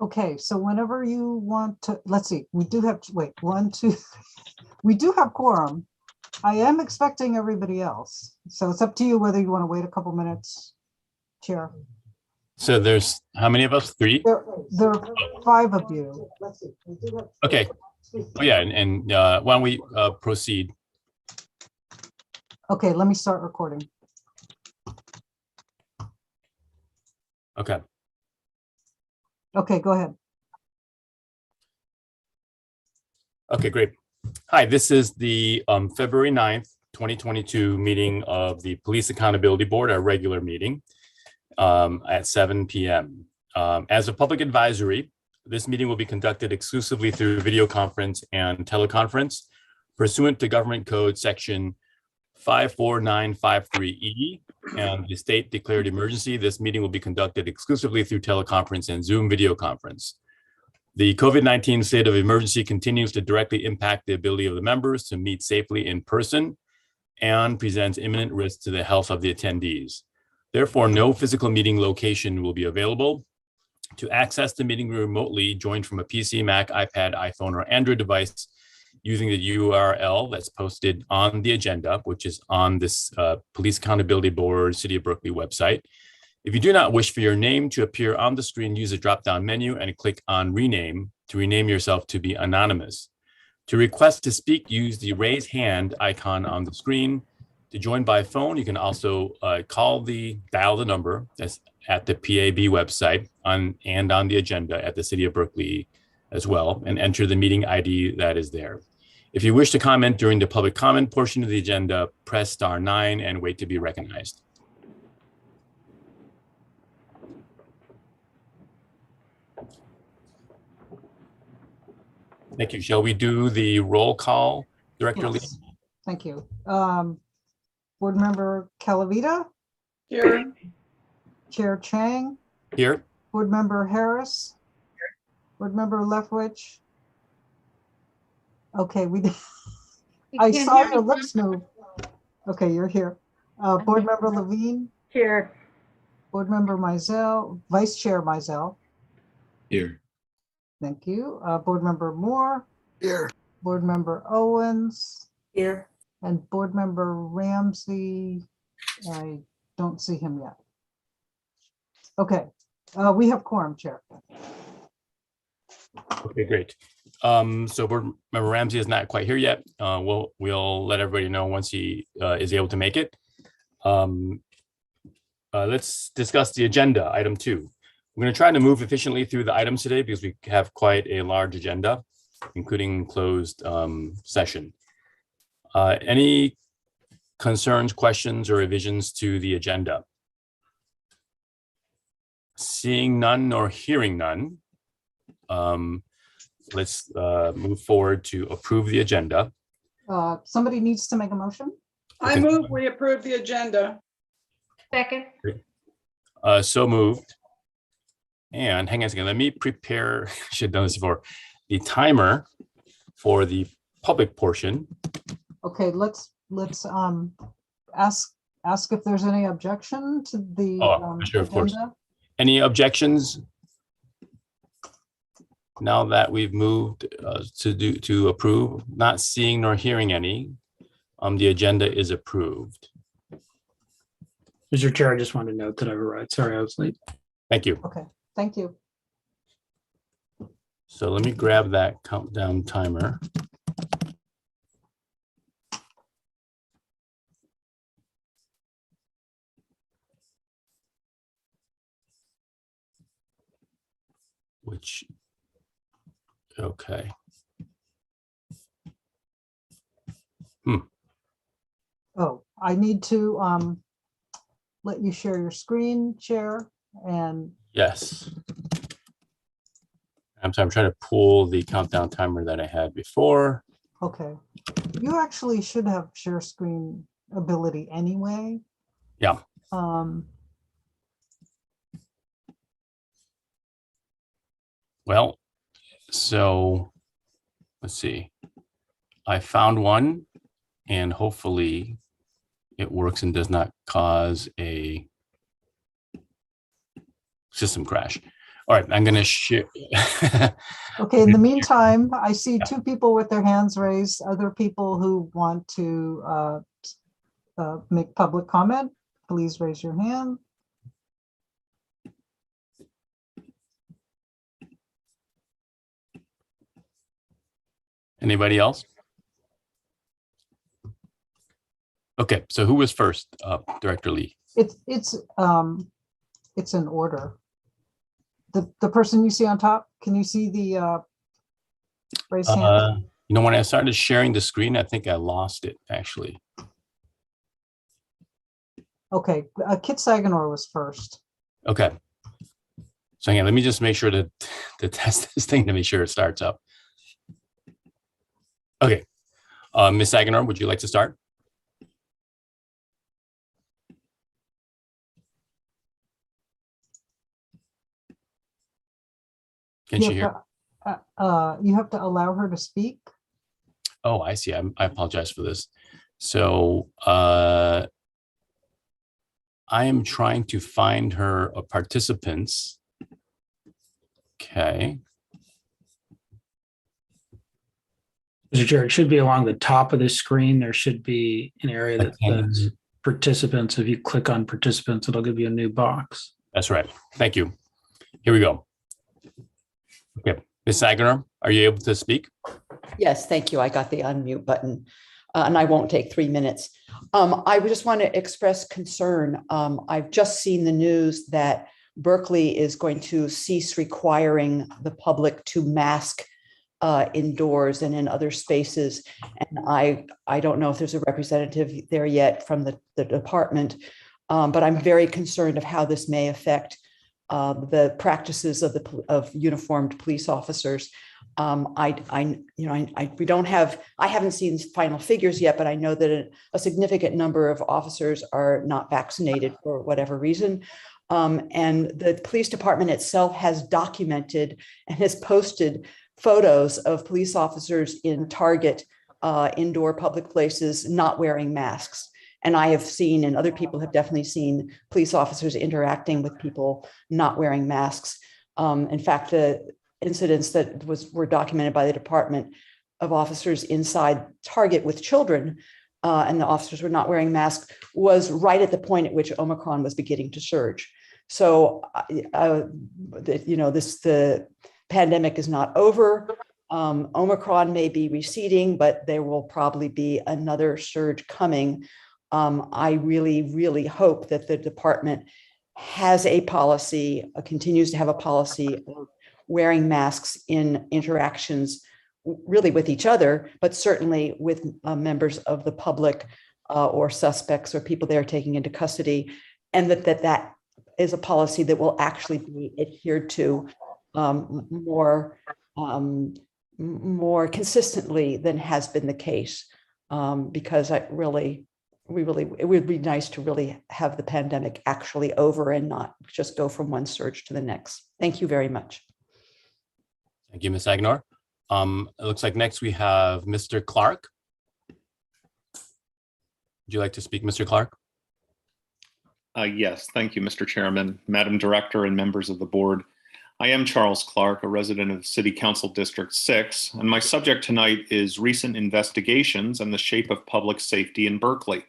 Okay, so whenever you want to, let's see, we do have, wait, 1, 2, we do have quorum. I am expecting everybody else. So it's up to you whether you want to wait a couple minutes, Chair. So there's how many of us? 3? There are 5 of you. Okay. Oh, yeah. And why don't we proceed? Okay, let me start recording. Okay. Okay, go ahead. Okay, great. Hi, this is the February 9th, 2022 meeting of the Police Accountability Board, our regular meeting at 7 p.m. As a public advisory, this meeting will be conducted exclusively through video conference and teleconference pursuant to Government Code Section 54953E and the state declared emergency. This meeting will be conducted exclusively through teleconference and Zoom video conference. The COVID-19 state of emergency continues to directly impact the ability of the members to meet safely in person and presents imminent risk to the health of the attendees. Therefore, no physical meeting location will be available. To access the meeting remotely, join from a PC, Mac, iPad, iPhone, or Android device using the URL that's posted on the agenda, which is on this Police Accountability Board City of Berkeley website. If you do not wish for your name to appear on the screen, use the drop-down menu and click on rename to rename yourself to be anonymous. To request to speak, use the raise hand icon on the screen. To join by phone, you can also dial the number that's at the PAB website and on the agenda at the City of Berkeley as well, and enter the meeting ID that is there. If you wish to comment during the public comment portion of the agenda, press *9 and wait to be recognized. Thank you. Shall we do the roll call, Director Lee? Yes. Thank you. Board Member Calavita? Here. Chair Chang? Here. Board Member Harris? Board Member Lefwich? Okay, I saw your lips move. Okay, you're here. Board Member Levine? Here. Board Member Mizell, Vice Chair Mizell? Here. Thank you. Board Member Moore? Here. Board Member Owens? Here. And Board Member Ramsey? I don't see him yet. Okay, we have quorum, Chair. Okay, great. So Board Member Ramsey is not quite here yet. We'll let everybody know once he is able to make it. Let's discuss the agenda, item 2. We're going to try to move efficiently through the items today because we have quite a large agenda, including closed session. Any concerns, questions, or revisions to the agenda? Seeing none nor hearing none, let's move forward to approve the agenda. Somebody needs to make a motion. I move we approve the agenda. Second. So moved. And hang on a second, let me prepare, I should have done this before, the timer for the public portion. Okay, let's ask if there's any objection to the Sure, of course. agenda. Any objections? Now that we've moved to approve, not seeing nor hearing any, the agenda is approved. Mr. Chair, I just wanted to note that I arrived. Sorry, I was late. Thank you. Okay, thank you. So let me grab that countdown timer. Which, okay. Oh, I need to let you share your screen, Chair, and Yes. I'm trying to pull the countdown timer that I had before. okay. You actually should have share screen ability anyway. Yeah. Well, so let's see. I found one and hopefully it works and does not cause a system crash. All right, I'm going to share. Okay, in the meantime, I see two people with their hands raised. Other people who want to make public comment, please raise your hand. Anybody else? Okay, so who was first, Director Lee? It's in order. The person you see on top, can you see the raised hand? You know, when I started sharing the screen, I think I lost it, actually. Okay, Kit Saganor was first. Okay. So again, let me just make sure to test this thing to make sure it starts up. Okay. Ms. Saganor, would you like to start? Can she hear? You have to allow her to speak. Oh, I see. I apologize for this. So I am trying to find her participants. Okay. Mr. Chair, it should be along the top of the screen. There should be an area that says participants. If you click on participants, it'll give you a new box. That's right. Thank you. Here we go. Okay. Ms. Saganor, are you able to speak? Yes, thank you. I got the unmute button and I won't take 3 minutes. I just want to express concern. I've just seen the news that Berkeley is going to cease requiring the public to mask indoors and in other spaces. And I don't know if there's a representative there yet from the department, but I'm very concerned of how this may affect the practices of uniformed police officers. I haven't seen final figures yet, but I know that a significant number of officers are not vaccinated for whatever reason. And the police department itself has documented and has posted photos of police officers in Target indoor public places not wearing masks. And I have seen, and other people have definitely seen, police officers interacting with people not wearing masks. In fact, the incidents that were documented by the department of officers inside Target with children, and the officers were not wearing masks, was right at the point at which Omicron was beginning to surge. So, the pandemic is not over. Omicron may be receding, but there will probably be another surge coming. I really, really hope that the department has a policy, continues to have a policy of wearing masks in interactions really with each other, but certainly with members of the public or suspects or people they are taking into custody, and that is a policy that will actually be adhered to more consistently than has been the case, because it would be nice to really have the pandemic actually over and not just go from one surge to the next. Thank you very much. Thank you, Ms. Saganor. It looks like next we have Mr. Clark. Would you like to speak, Mr. Clark? Yes, thank you, Mr. Chairman, Madam Director, and members of the board. I am Charles Clark, a resident of City Council District 6, and my subject tonight is recent investigations and the shape of public safety in Berkeley.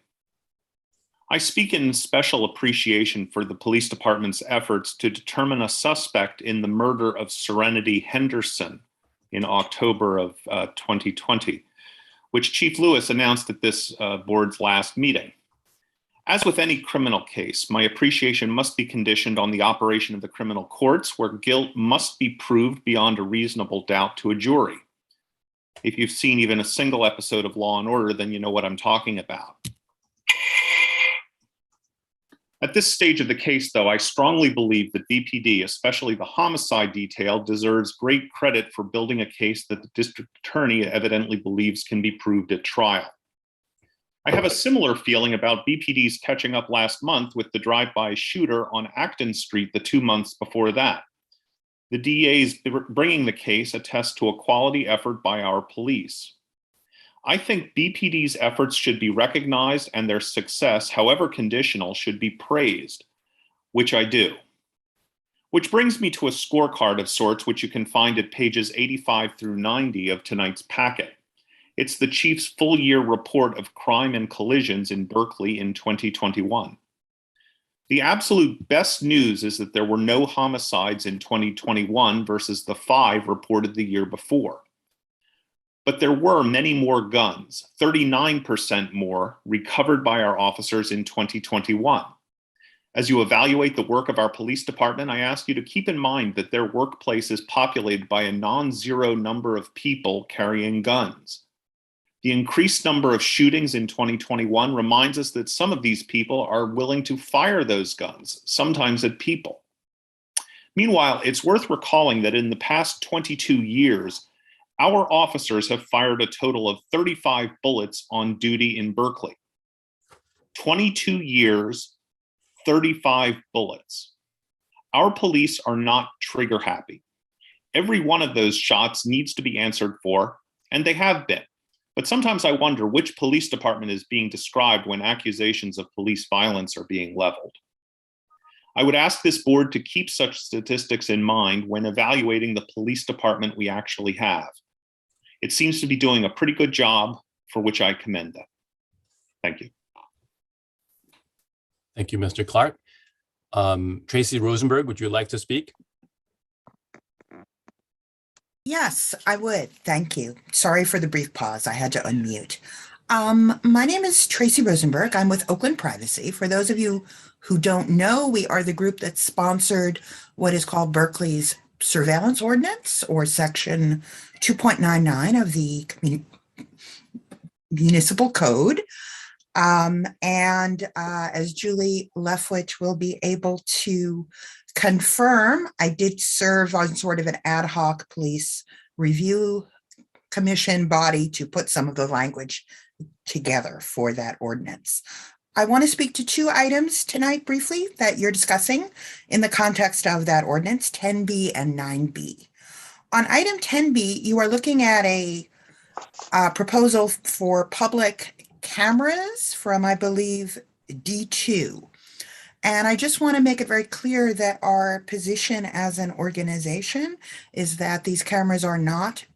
I speak in special appreciation for the police department's efforts to determine a suspect in the murder of Serenity Henderson in October of 2020, which Chief Lewis announced at this board's last meeting. As with any criminal case, my appreciation must be conditioned on the operation of the criminal courts, where guilt must be proved beyond a reasonable doubt to a jury. If you've seen even a single episode of Law & Order, then you know what I'm talking about. At this stage of the case, though, I strongly believe that BPD, especially the homicide detail, deserves great credit for building a case that the district attorney evidently believes can be proved at trial. I have a similar feeling about BPD's catching up last month with the drive-by shooter on Acton Street the 2 months before that. The DA's bringing the case attests to a quality effort by our police. I think BPD's efforts should be recognized and their success, however conditional, should be praised, which I do. Which brings me to a scorecard of sorts, which you can find at pages 85 through 90 of tonight's packet. It's the Chief's full year report of crime and collisions in Berkeley in 2021. The absolute best news is that there were no homicides in 2021 versus the 5 reported the year before. But there were many more guns, 39% more, recovered by our officers in 2021. As you evaluate the work of our police department, I ask you to keep in mind that their workplace is populated by a non-zero number of people carrying guns. The increased number of shootings in 2021 reminds us that some of these people are willing to fire those guns, sometimes at people. Meanwhile, it's worth recalling that in the past 22 years, our officers have fired a total of 35 bullets on duty in Berkeley. 22 years, 35 bullets. Our police are not trigger happy. Every one of those shots needs to be answered for, and they have been. But sometimes I wonder which police department is being described when accusations of police violence are being leveled. I would ask this board to keep such statistics in mind when evaluating the police department we actually have. It seems to be doing a pretty good job, for which I commend them. Thank you. Thank you, Mr. Clark. Tracy Rosenberg, would you like to speak? Yes, I would. Thank you. Sorry for the brief pause. I had to unmute. My name is Tracy Rosenberg. I'm with Oakland Privacy. For those of you who don't know, we are the group that sponsored what is called Berkeley's Surveillance Ordinance, or Section 2.99 of the Municipal Code. As Julie Leftwich will be able to confirm, I did serve on sort of an ad hoc police review commission body to put some of the language together for that ordinance. I want to speak to 2 items tonight briefly that you're discussing in the context of that ordinance, 10B and 9B. On item 10B, you are looking at a proposal for public cameras from, I believe, D2. And I just want to make it very clear that our position as an organization is that these cameras are not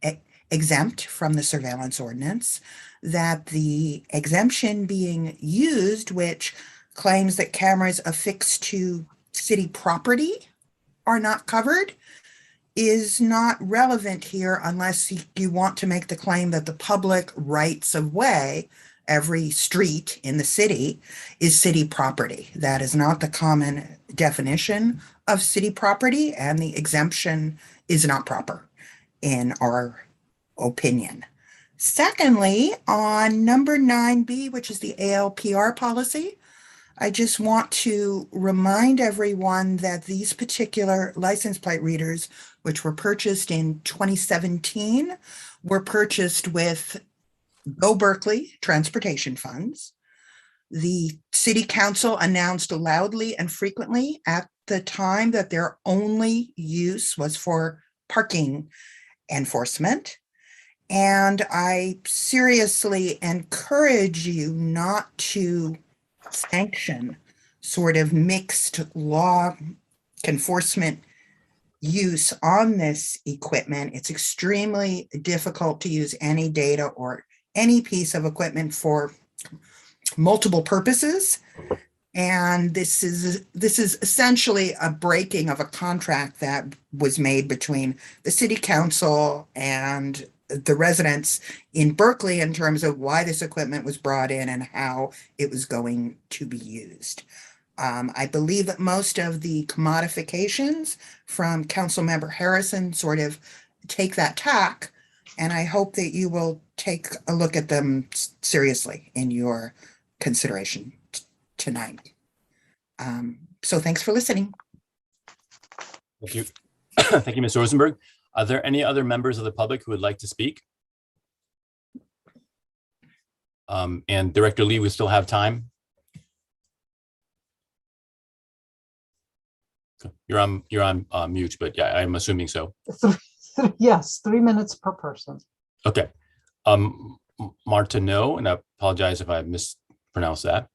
exempt from the surveillance ordinance, that the exemption being used, which claims that cameras affixed to city property are not covered, is not relevant here unless you want to make the claim that the public rights of way, every street in the city, is city property. That is not the common definition of city property, and the exemption is not proper in our opinion. Secondly, on number 9B, which is the ALPR policy, I just want to remind everyone that these particular license plate readers, which were purchased in 2017, were purchased with Go Berkeley transportation funds. The city council announced loudly and frequently at the time that their only use was for parking enforcement. And I seriously encourage you not to sanction sort of mixed law enforcement use on this equipment. It's extremely difficult to use any data or any piece of equipment for multiple purposes. And this is essentially a breaking of a contract that was made between the city council and the residents in Berkeley in terms of why this equipment was brought in and how it was going to be used. I believe that most of the commodifications from Councilmember Harrison sort of take that tack, and I hope that you will take a look at them seriously in your consideration tonight. So thanks for listening. Thank you. Thank you, Ms. Rosenberg. Are there any other members of the public who would like to speak? And Director Lee, we still have time. You're on mute, but yeah, I'm assuming so. Yes, 3 minutes per person. Okay. Martineau, and I apologize if I mispronounced that.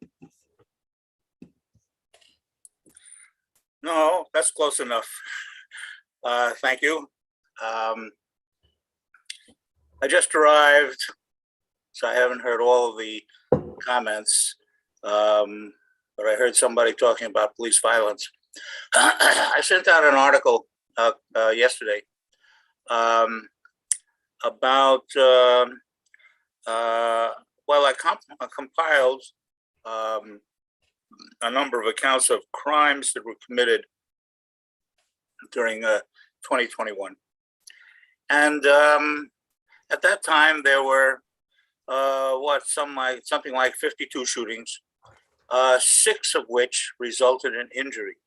No, that's close enough. Thank you. I just arrived, so I haven't heard all of the comments. But I heard somebody talking about police violence. I sent out an article yesterday about, well, I compiled a number of accounts of crimes that were committed during 2021. And at that time, there were something like 52 shootings, 6 of which resulted in injury.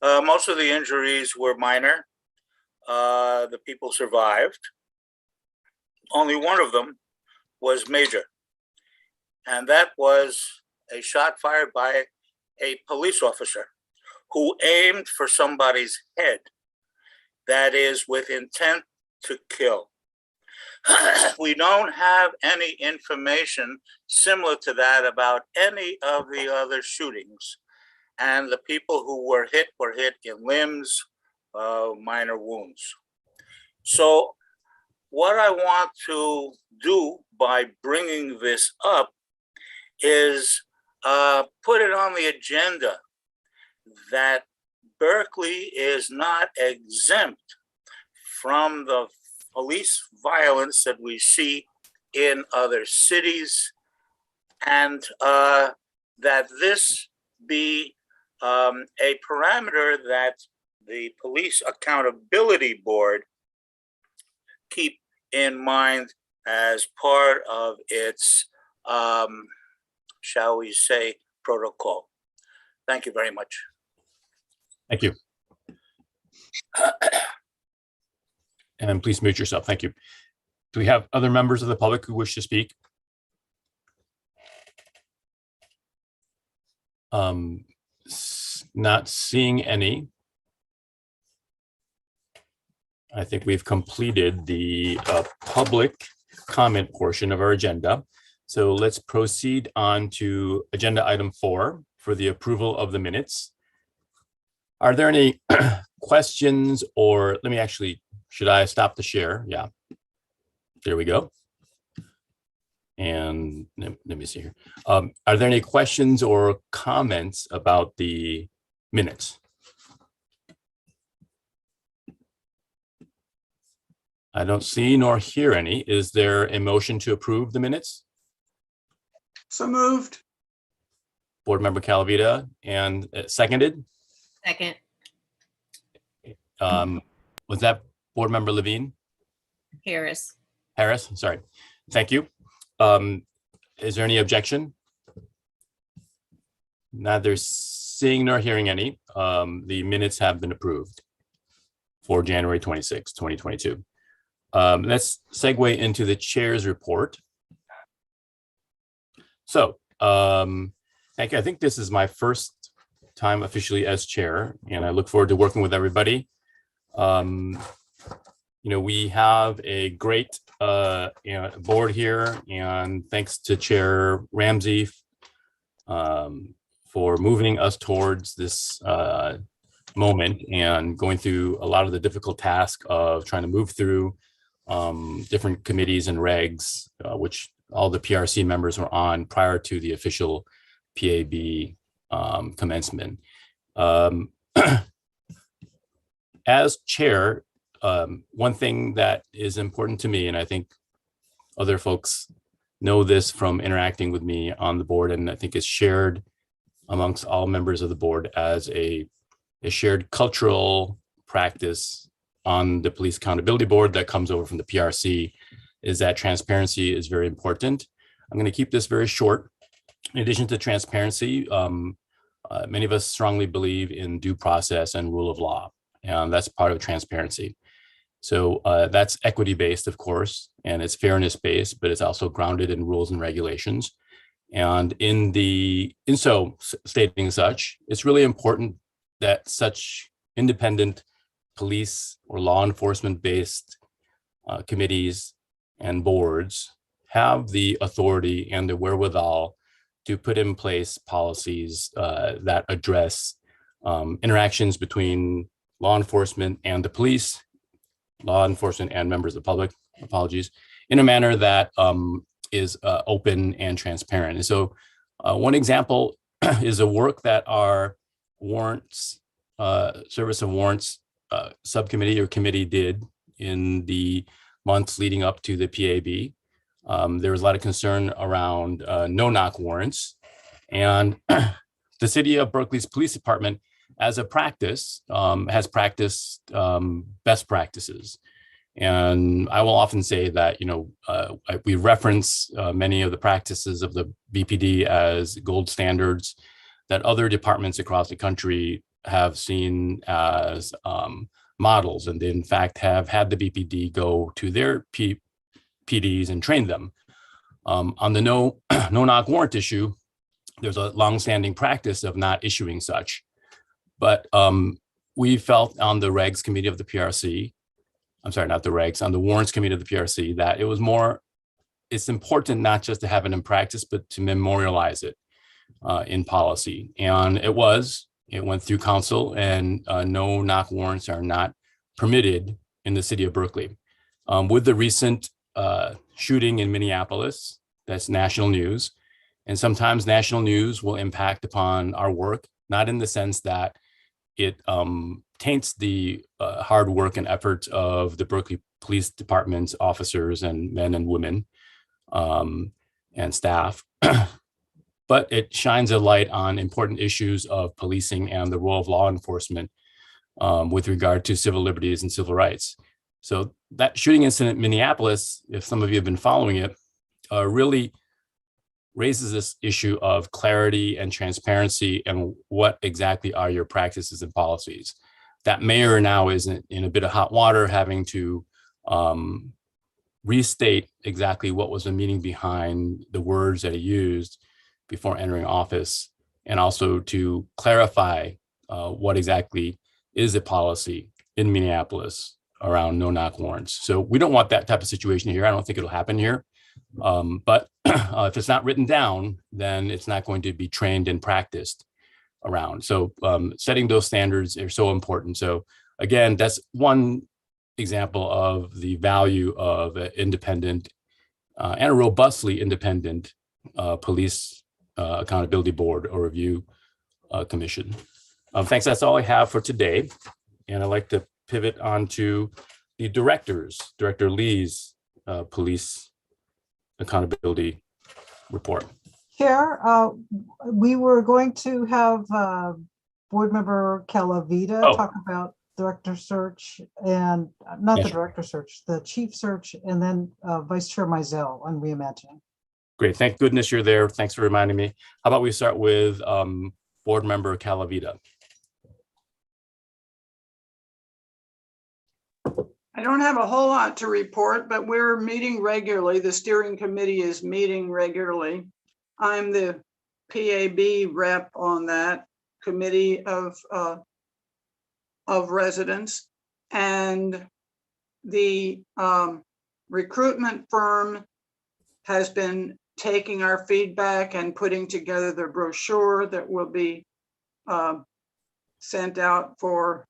Most of the injuries were minor. The people survived. Only one of them was major, and that was a shot fired by a police officer who aimed for somebody's head, that is, with intent to kill. We don't have any information similar to that about any of the other shootings. And the people who were hit in limbs, minor wounds. So what I want to do by bringing this up is put it on the agenda that Berkeley is not exempt from the police violence that we see in other cities, and that this be a parameter that the Police Accountability Board keep in mind as part of its, shall we say, protocol. Thank you very much. Thank you. And please mute yourself. Thank you. Do we have other members of the public who wish to speak? Not seeing any. I think we've completed the public comment portion of our agenda. So let's proceed on to agenda item 4 for the approval of the minutes. Are there any questions, or let me actually, should I stop the share? Yeah, there we go. And let me see here. Are there any questions or comments about the minutes? I don't see nor hear any. Is there a motion to approve the minutes? So moved. Board Member Calavita, and seconded? Second. Was that Board Member Levine? Harris. Harris, sorry. Thank you. Is there any objection? Neither seeing nor hearing any. The minutes have been approved for January 26, 2022. Let's segue into the chair's report. So, I think this is my first time officially as chair, and I look forward to working with everybody. We have a great board here, and thanks to Chair Ramsey for moving us towards this moment and going through a lot of the difficult task of trying to move through different committees and regs, which all the PRC members were on prior to the official PAB commencement. As chair, one thing that is important to me, and I think other folks know this from interacting with me on the board, and I think is shared amongst all members of the board as a shared cultural practice on the Police Accountability Board that comes over from the PRC, is that transparency is very important. I'm going to keep this very short. In addition to transparency, many of us strongly believe in due process and rule of law, and that's part of transparency. So that's equity-based, of course, and it's fairness-based, but it's also grounded in rules and regulations. And in so stating such, it's really important that such independent police or law enforcement-based committees and boards have the authority and the wherewithal to put in place policies that address interactions between law enforcement and the police, law enforcement and members of the public, apologies, in a manner that is open and transparent. And so one example is a work that our warrants, service of warrants subcommittee or committee did in the months leading up to the PAB. There was a lot of concern around no-knock warrants, and the city of Berkeley's police department, as a practice, has practiced best practices. And I will often say that, we reference many of the practices of the BPD as gold standards that other departments across the country have seen as models, and they in fact have had the BPD go to their PDs and train them. On the no-knock warrant issue, there's a longstanding practice of not issuing such. But we felt on the regs committee of the PRC, I'm sorry, not the regs, on the warrants committee of the PRC, that it's important not just to have it in practice, but to memorialize it in policy. And it went through council, and no-knock warrants are not permitted in the city of Berkeley. With the recent shooting in Minneapolis, that's national news. And sometimes national news will impact upon our work, not in the sense that it taints the hard work and efforts of the Berkeley Police Department's officers and men and women and staff, but it shines a light on important issues of policing and the role of law enforcement with regard to civil liberties and civil rights. So that shooting incident in Minneapolis, if some of you have been following it, really raises this issue of clarity and transparency and what exactly are your practices and policies. That mayor now is in a bit of hot water, having to restate exactly what was the meaning behind the words that he used before entering office, and also to clarify what exactly is the policy in Minneapolis around no-knock warrants. So we don't want that type of situation here. I don't think it'll happen here. But if it's not written down, then it's not going to be trained and practiced around. So setting those standards are so important. So again, that's one example of the value of an independent and a robustly independent police accountability board or review commission. Thanks, that's all I have for today. And I'd like to pivot on to the directors, Director Lee's police accountability report. Chair, we were going to have Board Member Calavita talk about director search and not the director search, the chief search, and then Vice Chair Mizell on reimagining. Great, thank goodness you're there. Thanks for reminding me. How about we start with Board Member Calavita? I don't have a whole lot to report, but we're meeting regularly. The steering committee is meeting regularly. I'm the PAB rep on that committee of residents, and the recruitment firm has been taking our feedback and putting together the brochure that will be sent out for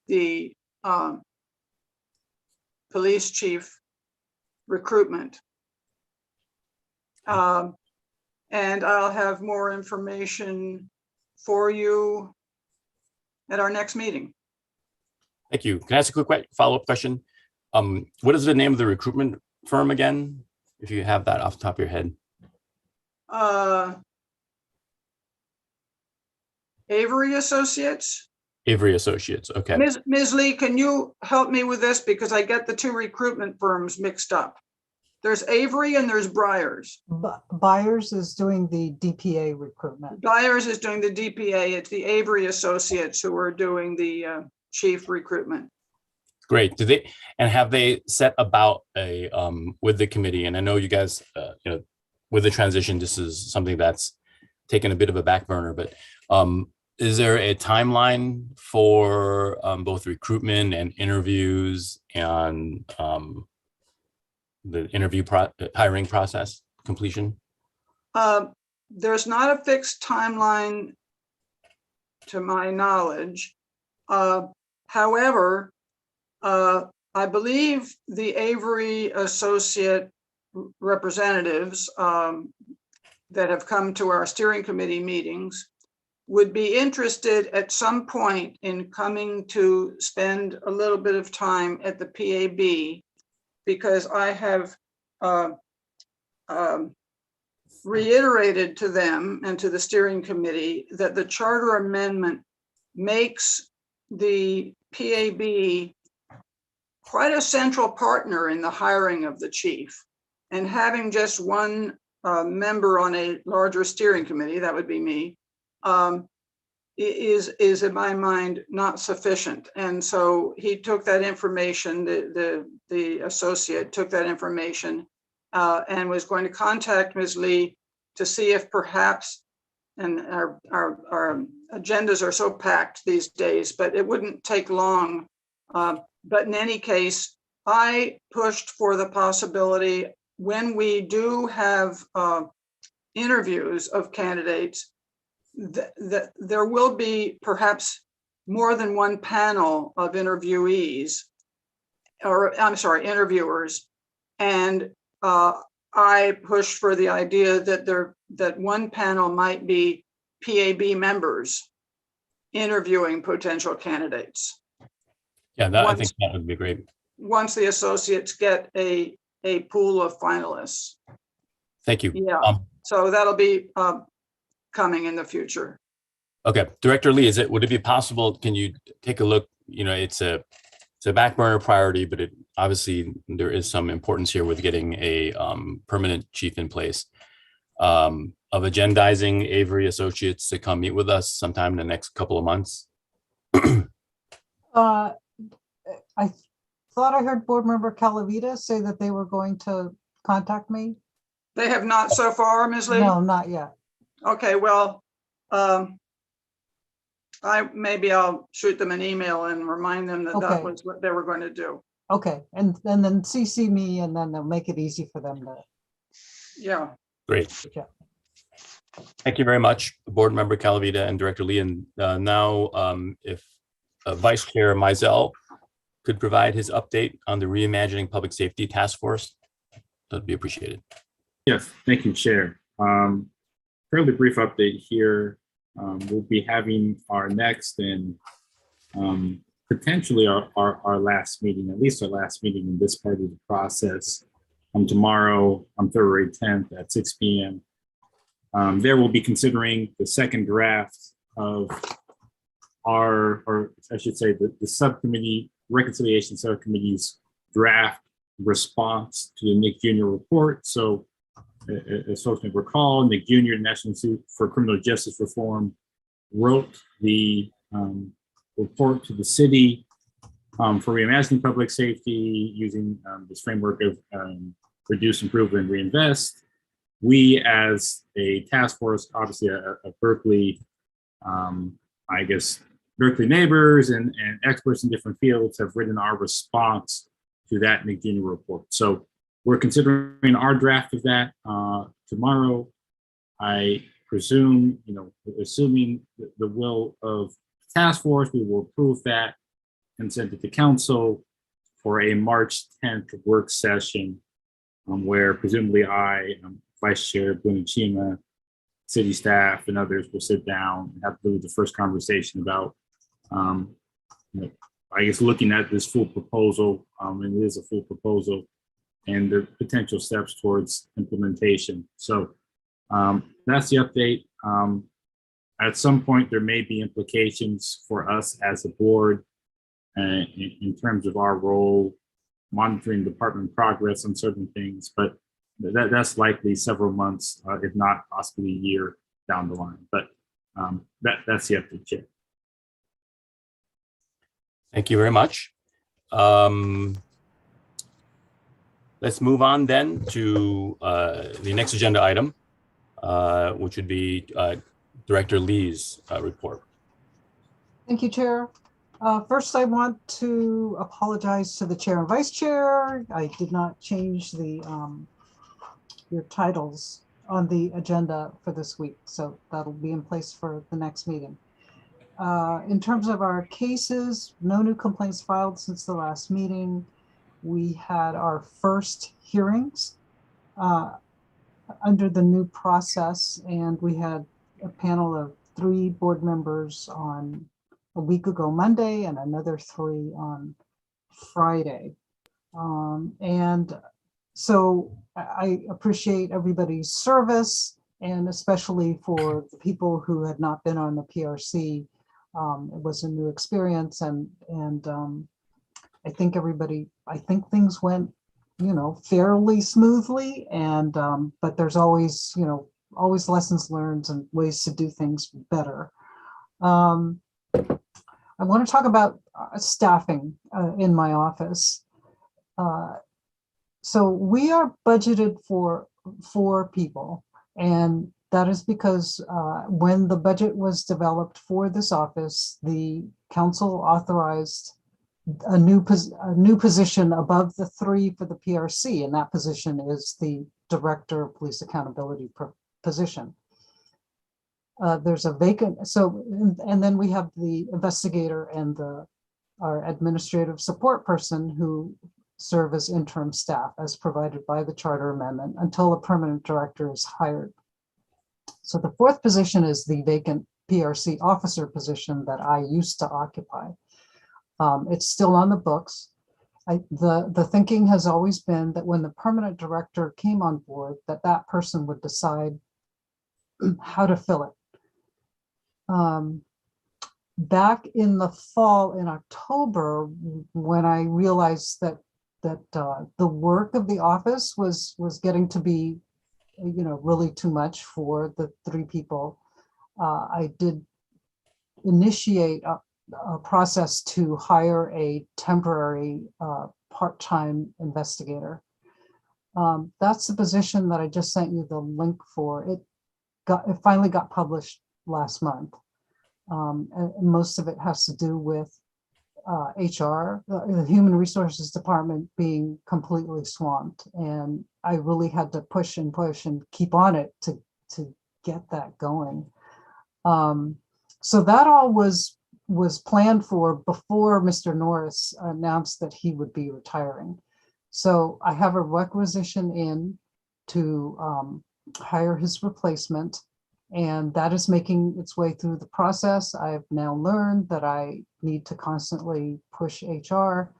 the police chief recruitment. And I'll have more information for you at our next meeting. Thank you. Can I ask a quick follow-up question? What is the name of the recruitment firm again? If you have that off the top of your head. Avery Associates. Avery Associates, okay. Ms. Lee, can you help me with this? Because I get the two recruitment firms mixed up. There's Avery and there's Byers. Byers is doing the DPA recruitment. Byers is doing the DPA. It's the Avery Associates who are doing the chief recruitment. Great. Have they set about a with the committee? And I know you guys, with the transition, this is something that's taken a bit of a back burner, but is there a timeline for both recruitment and interviews and the interview hiring process completion? There's not a fixed timeline to my knowledge. However, I believe the Avery Associate representatives that have come to our steering committee meetings would be interested at some point in coming to spend a little bit of time at the PAB, because I have reiterated to them and to the steering committee that the charter amendment makes the PAB quite a central partner in the hiring of the chief. And having just one member on a larger steering committee, that would be me, is in my mind not sufficient. And so he took that information, the associate took that information and was going to contact Ms. Lee to see if perhaps, and our agendas are so packed these days, but it wouldn't take long. But in any case, I pushed for the possibility when we do have interviews of candidates, that there will be perhaps more than one panel of interviewees, or I'm sorry, interviewers. And I pushed for the idea that one panel might be PAB members interviewing potential candidates. Yeah, I think that would be great. Once the associates get a pool of finalists. Thank you. Yeah, so that'll be coming in the future. Okay, Director Lee, would it be possible, can you take a look? You know, it's a back burner priority, but obviously there is some importance here with getting a permanent chief in place, of agendizing Avery Associates to come meet with us sometime in the next couple of months. I thought I heard Board Member Calavita say that they were going to contact me. They have not so far, Ms. Lee? No, not yet. Okay, well, maybe I'll shoot them an email and remind them that that Okay. was what they were going to do. Okay, and then CC me, and then they'll make it easy for them to. Yeah, Great. Yeah. Thank you very much, Board Member Calavita and Director Lee. And now if Vice Chair Mizell could provide his update on the Reimagining Public Safety Task Force, that'd be appreciated. Yes, thank you, Chair. Fairly brief update here. We'll be having our next and potentially our last meeting, at least our last meeting in this part of the process, tomorrow on February 10th at 6 p.m. There we'll be considering the second draft of or I should say the subcommittee, Reconciliation Subcommittee's draft response to the Nick Jr. report. So as folks may recall, Nick Jr., National Institute for Criminal Justice Reform, wrote the report to the city for reimagining public safety using this framework of reduce, improve, and reinvest. We, as a task force, obviously a Berkeley, I guess, Berkeley neighbors and experts in different fields have written our response to that Nick Jr. report. So we're considering our draft of that tomorrow. I presume, assuming the will of the task force, we will approve that and send it to council for a March 10th work session where presumably I, Vice Chair Bonachima, city staff and others will sit down and have to do the first conversation about, I guess, looking at this full proposal, and it is a full proposal, and the potential steps towards implementation. So that's the update. At some point, there may be implications for us as a board in terms of our role, monitoring department progress on certain things, but that's likely several months, if not possibly a year down the line. But that's the update, Chair. Thank you very much. Let's move on then to the next agenda item, which would be Director Lee's report. Thank you, Chair. First, I want to apologize to the Chair and Vice Chair. I did not change the your titles on the agenda for this week, so that'll be in place for the next meeting. In terms of our cases, no new complaints filed since the last meeting. We had our first hearings under the new process, and we had a panel of 3 board members on a week ago Monday and another 3 on Friday. And so I appreciate everybody's service, and especially for the people who had not been on the PRC. It was a new experience, and I think things went, fairly smoothly, and but there's always, always lessons learned and ways to do things better. I want to talk about staffing in my office. So we are budgeted for 4 people, and that is because when the budget was developed for this office, the council authorized a new position above the 3 for the PRC, and that position is the Director of Police Accountability position. There's a vacant, so, and then we have the investigator and our administrative support person who serve as interim staff as provided by the charter amendment until a permanent director is hired. So the 4th position is the vacant PRC officer position that I used to occupy. It's still on the books. The thinking has always been that when the permanent director came on board, that person would decide how to fill it. Back in the fall, in October, when I realized that the work of the office was getting to be, really too much for the 3 people, I did initiate a process to hire a temporary part-time investigator. That's the position that I just sent you the link for. It finally got published last month. And most of it has to do with HR, the Human Resources Department being completely swamped. And I really had to push and keep on it to get that going. So that all was planned for before Mr. Norris announced that he would be retiring. So I have a requisition in to hire his replacement, and that is making its way through the process. I've now learned that I need to constantly push HR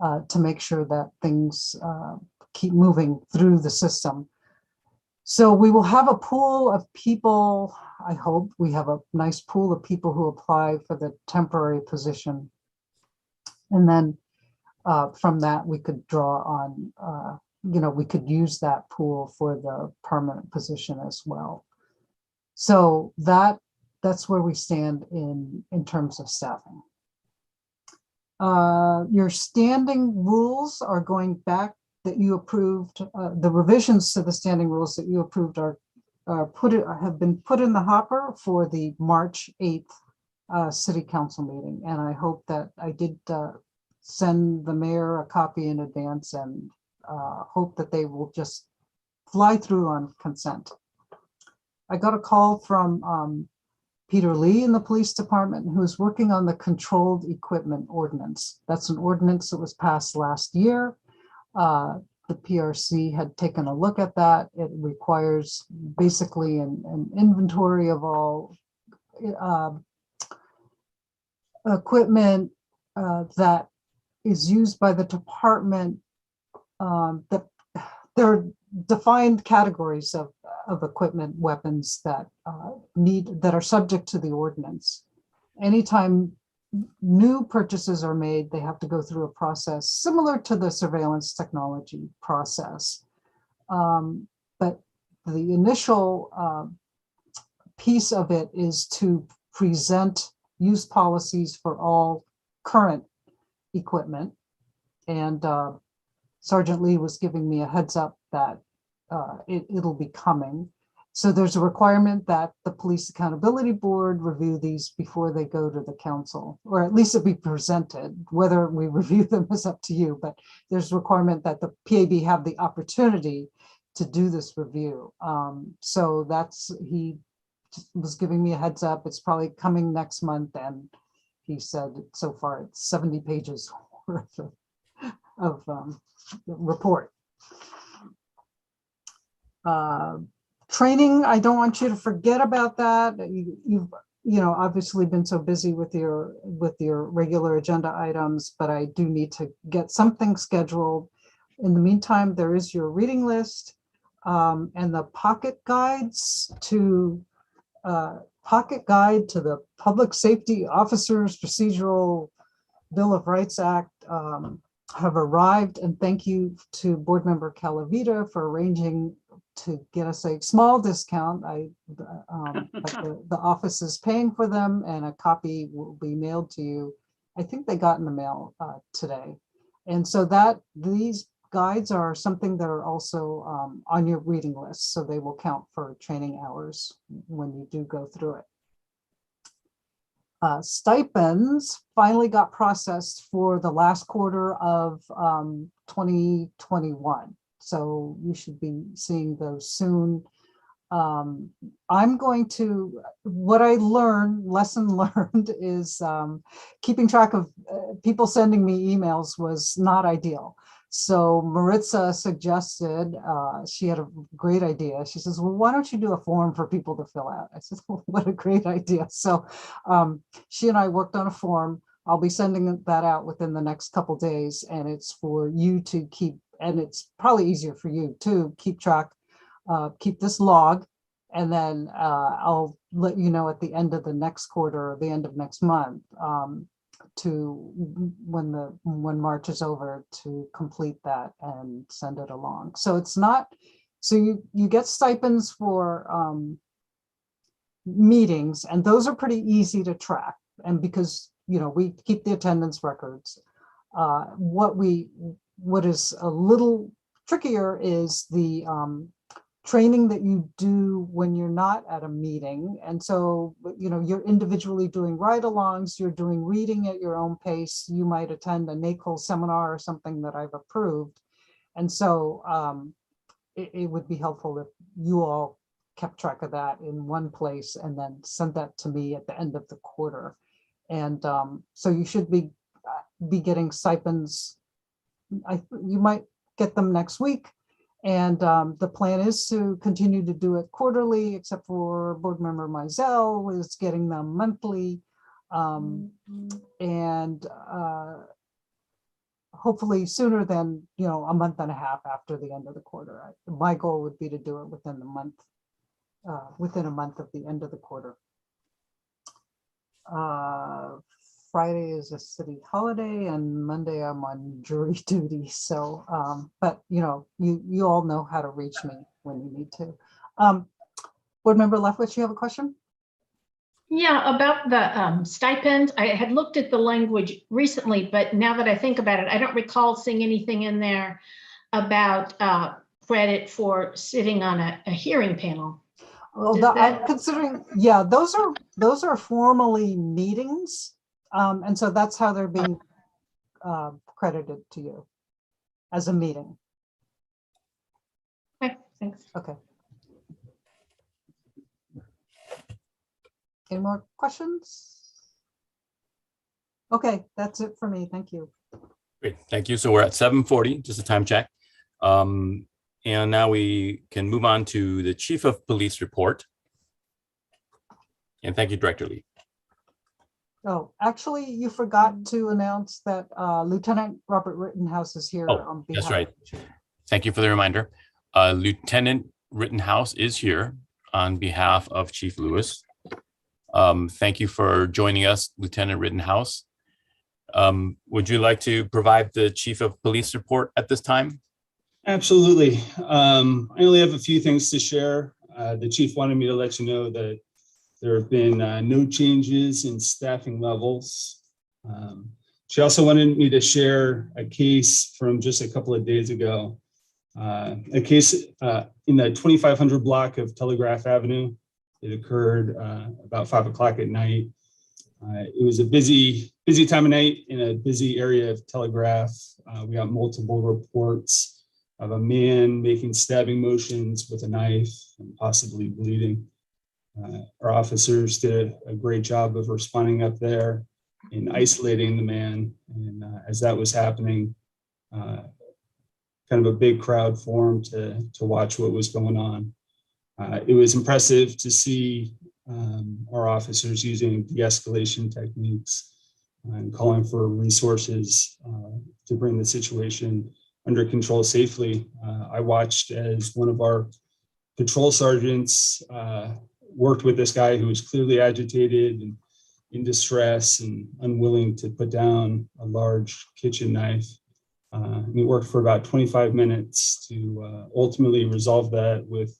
to make sure that things keep moving through the system. So we will have a pool of people. I hope we have a nice pool of people who apply for the temporary position. And then from that, we could draw on, we could use that pool for the permanent position as well. So that's where we stand in terms of staffing. Your standing rules are going back that you approved. The revisions to the standing rules that you approved have been put in the hopper for the March 8th City Council meeting. And I hope that I did send the mayor a copy in advance, and hope that they will just fly through on consent. I got a call from Peter Lee in the police department, who is working on the controlled equipment ordinance. That's an ordinance that was passed last year. The PRC had taken a look at that. It requires basically an inventory of all equipment that is used by the department. That there are defined categories of equipment, weapons that are subject to the ordinance. Anytime new purchases are made, they have to go through a process similar to the surveillance technology process. But the initial piece of it is to present use policies for all current equipment. And Sergeant Lee was giving me a heads up that it'll be coming. So there's a requirement that the Police Accountability Board review these before they go to the council, or at least it be presented. Whether we review them is up to you, but there's a requirement that the PAB have the opportunity to do this review. So he just was giving me a heads up. It's probably coming next month, and he said so far it's 70 pages worth of report. Training, I don't want you to forget about that. You've obviously been so busy with your regular agenda items, but I do need to get something scheduled. In the meantime, there is your reading list and the pocket guide to the Public Safety Officers Procedural Bill of Rights Act have arrived, and thank you to Board Member Calavita for arranging to get us a small discount. But the office is paying for them, and a copy will be mailed to you. I think they got in the mail today. And so these guides are something that are also on your reading list, so they will count for training hours when you do go through it. Stipends finally got processed for the last quarter of 2021. So you should be seeing those soon. I'm going to, what I learned, lesson learned, is keeping track of people sending me emails was not ideal. So Maritza suggested, she had a great idea. She says, well, why don't you do a form for people to fill out? I said, well, what a great idea. So she and I worked on a form. I'll be sending that out within the next couple days, and it's for you to keep, and it's probably easier for you to keep track, keep this log, and then I'll let you know at the end of the next quarter or the end of next month to when March is over to complete that and send it along. So it's not, so you get stipends for meetings, and those are pretty easy to track. And because, we keep the attendance records, what is a little trickier is the training that you do when you're not at a meeting. And so, you're individually doing ride-alongs, you're doing reading at your own pace. You might attend a NACOL seminar or something that I've approved. And so it would be helpful if you all kept track of that in one place and then sent that to me at the end of the quarter. And so you should be getting stipends. You might get them next week. And the plan is to continue to do it quarterly, except for Board Member Mizell is getting them monthly. And hopefully sooner than, a month and a half after the end of the quarter. My goal would be to do it within the month, within a month of the end of the quarter. Friday is a city holiday, and Monday I'm on jury duty. So, but you all know how to reach me when you need to. Board Member Leftwich, you have a question? Yeah, about the stipend. I had looked at the language recently, but now that I think about it, I don't recall seeing anything in there about credit for sitting on a hearing panel. Well, I'm considering, yeah, those are formally meetings. And so that's how they're being credited to you as a meeting. Okay, thanks. Okay. Any more questions? Okay, that's it for me. Thank you. Great, thank you. So we're at 7:40, just a time check. And now we can move on to the Chief of Police report. And thank you, Director Lee. Oh, actually, you forgot to announce that Lieutenant Robert Rittenhouse is here on behalf. That's right. Thank you for the reminder. Lieutenant Rittenhouse is here on behalf of Chief Lewis. Thank you for joining us, Lieutenant Rittenhouse. Would you like to provide the Chief of Police report at this time? Absolutely. I only have a few things to share. The chief wanted me to let you know that there have been no changes in staffing levels. She also wanted me to share a case from just a couple of days ago. A case in the 2500 block of Telegraph Avenue. It occurred about 5 o'clock at night. It was a busy time of night in a busy area of Telegraph. We got multiple reports of a man making stabbing motions with a knife and possibly bleeding. Our officers did a great job of responding up there and isolating the man. And as that was happening, kind of a big crowd formed to watch what was going on. It was impressive to see our officers using de-escalation techniques and calling for resources to bring the situation under control safely. I watched as one of our patrol sergeants worked with this guy who was clearly agitated and in distress and unwilling to put down a large kitchen knife. We worked for about 25 minutes to ultimately resolve that with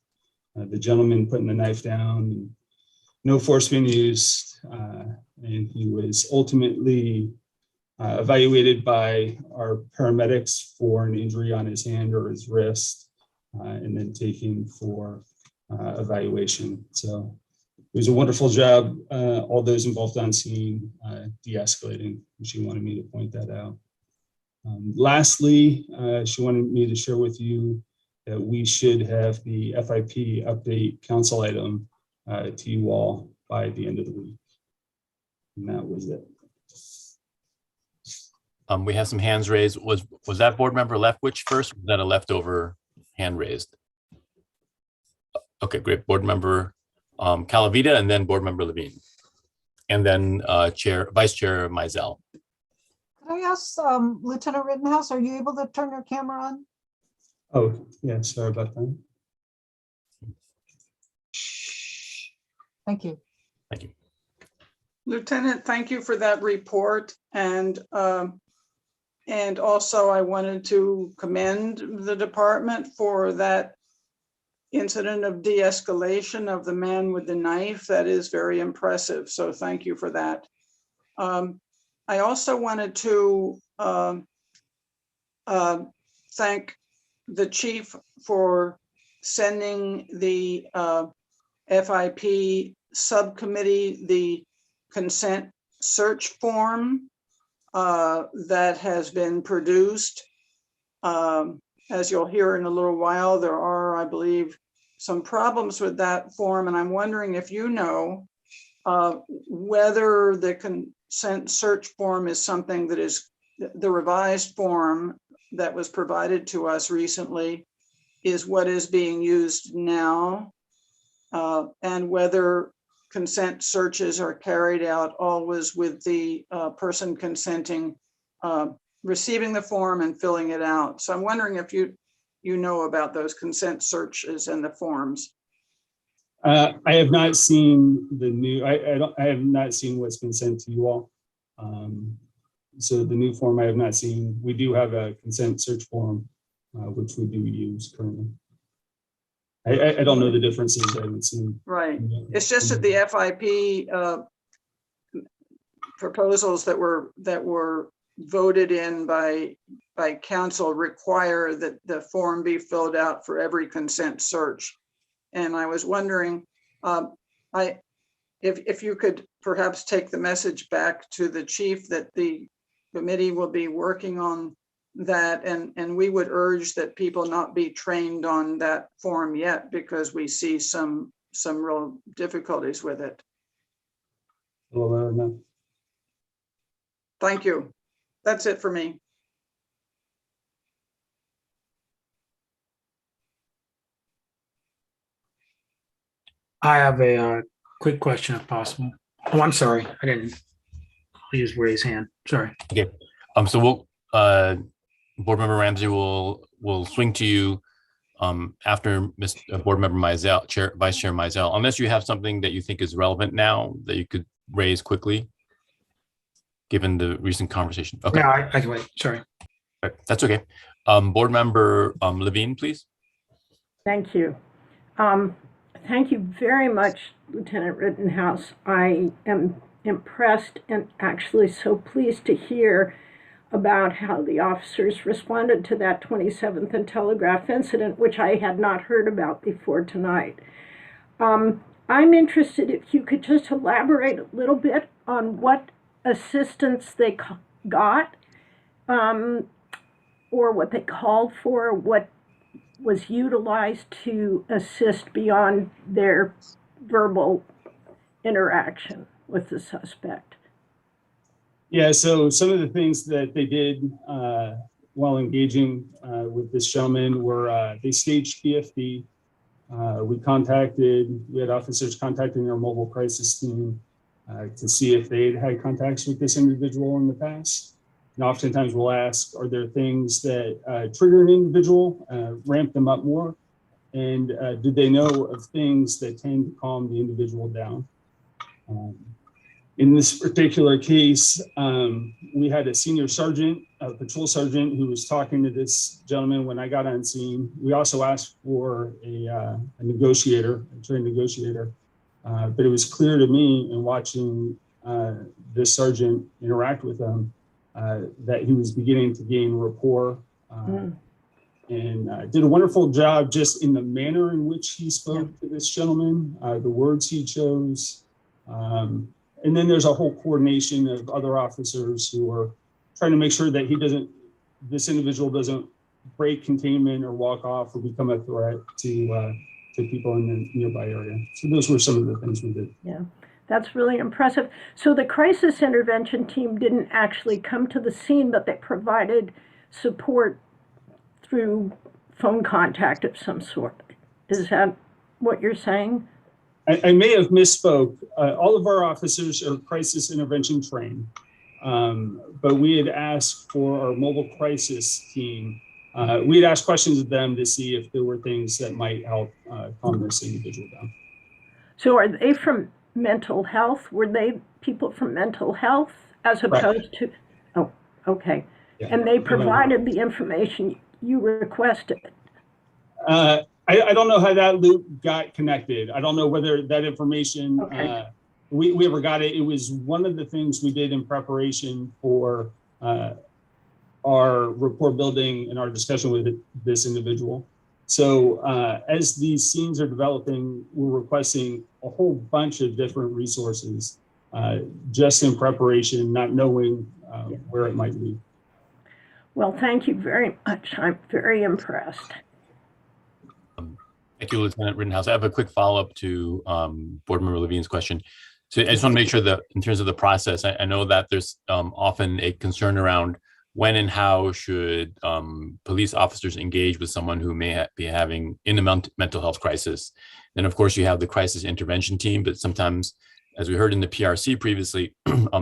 the gentleman putting the knife down and no force being used. And he was ultimately evaluated by our paramedics for an injury on his hand or his wrist, and then taken for evaluation. So it was a wonderful job, all those involved on scene, de-escalating. She wanted me to point that out. Lastly, she wanted me to share with you that we should have the FIP update council item to you all by the end of the week. And that was it. We have some hands raised. Was that board member Leftwich first? Was that a leftover hand raised? Okay, great. Board member Calavita, and then board member Levine, and then Vice Chair Mizell. Could I ask Lieutenant Rittenhouse, are you able to turn your camera on? Oh, yeah, sorry about that. Thank you. Thank you. Lieutenant, thank you for that report. And also I wanted to commend the department for that incident of de-escalation of the man with the knife. That is very impressive. So thank you for that. I also wanted to thank the chief for sending the FIP subcommittee the consent search form that has been produced. As you'll hear in a little while, there are, I believe, some problems with that form, and I'm wondering if you know whether the consent search form is something that is the revised form that was provided to us recently is what is being used now, and whether consent searches are carried out always with the person consenting receiving the form and filling it out. So I'm wondering if you know about those consent searches and the forms. I have not seen the new. I have not seen what's been sent to you all. So the new form I have not seen. We do have a consent search form, which we do use currently. I don't know the differences. I haven't seen. Right. It's just that the FIP proposals that were voted in by council require that the form be filled out for every consent search. And I was wondering, if you could perhaps take the message back to the chief that the committee will be working on that, and we would urge that people not be trained on that form yet because we see some real difficulties with it. Well, no. Thank you. That's it for me. I have a quick question if possible. Oh, I'm sorry. I didn't please raise hand. Sorry. Okay. So we'll board member Ramsey will swing to you after board member Mizell, Vice Chair Mizell, unless you have something that you think is relevant now that you could raise quickly, given the recent conversation. Okay. Yeah, I can wait. Sorry. Right. That's okay. Board member Levine, please. Thank you. Thank you very much, Lieutenant Rittenhouse. I am impressed and actually so pleased to hear about how the officers responded to that 27th and Telegraph incident, which I had not heard about before tonight. I'm interested if you could just elaborate a little bit on what assistance they got, or what they called for, what was utilized to assist beyond their verbal interaction with the suspect? Yeah, so some of the things that they did while engaging with this gentleman were they staged PFD. We had officers contacting our mobile crisis team to see if they'd had contacts with this individual in the past. And oftentimes we'll ask, are there things that trigger an individual, ramp them up more? And did they know of things that tend to calm the individual down? In this particular case, we had a senior sergeant, a patrol sergeant, who was talking to this gentleman when I got on scene. We also asked for a negotiator, a trained negotiator, but it was clear to me in watching this sergeant interact with him that he was beginning to gain rapport and did a wonderful job just in the manner in which he spoke to this gentleman, the words he chose. And then there's a whole coordination of other officers who are trying to make sure that this individual doesn't break containment or walk off or become a threat to people in the nearby area. So those were some of the things we did. Yeah, that's really impressive. So the crisis intervention team didn't actually come to the scene, but they provided support through phone contact of some sort. Is that what you're saying? I may have misspoke. All of our officers are crisis intervention trained, but we had asked for our mobile crisis team. We had asked questions of them to see if there were things that might help calm this individual down. So are they from mental health? Were they people from mental health as opposed to? Oh, okay. Yeah. And they provided the information you requested. I don't know how that loop got connected. I don't know whether that information, we ever got it. It was one of the things we did in preparation for our rapport building and our discussion with this individual. So as these scenes are developing, we're requesting a whole bunch of different resources just in preparation, not knowing where it might lead. Well, thank you very much. I'm very impressed. Thank you, Lieutenant Rittenhouse. I have a quick follow-up to Board Member Levine's question. So I just want to make sure that in terms of the process, I know that there's often a concern around when and how should police officers engage with someone who may be having in a mental health crisis. Then, of course, you have the crisis intervention team, but sometimes, as we heard in the PRC previously,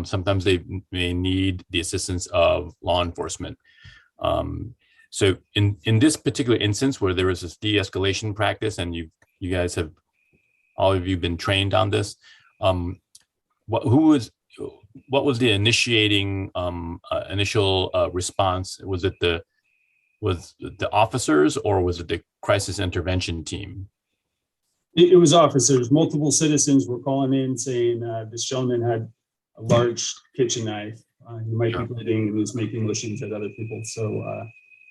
sometimes they may need the assistance of law enforcement. So in this particular instance where there was this de-escalation practice and you guys have, all of you been trained on this, what was the initiating initial response? Was it the officers or was it the crisis intervention team? It was officers. Multiple citizens were calling in saying this gentleman had a large kitchen knife. He might be bleeding and was making motions at other people. So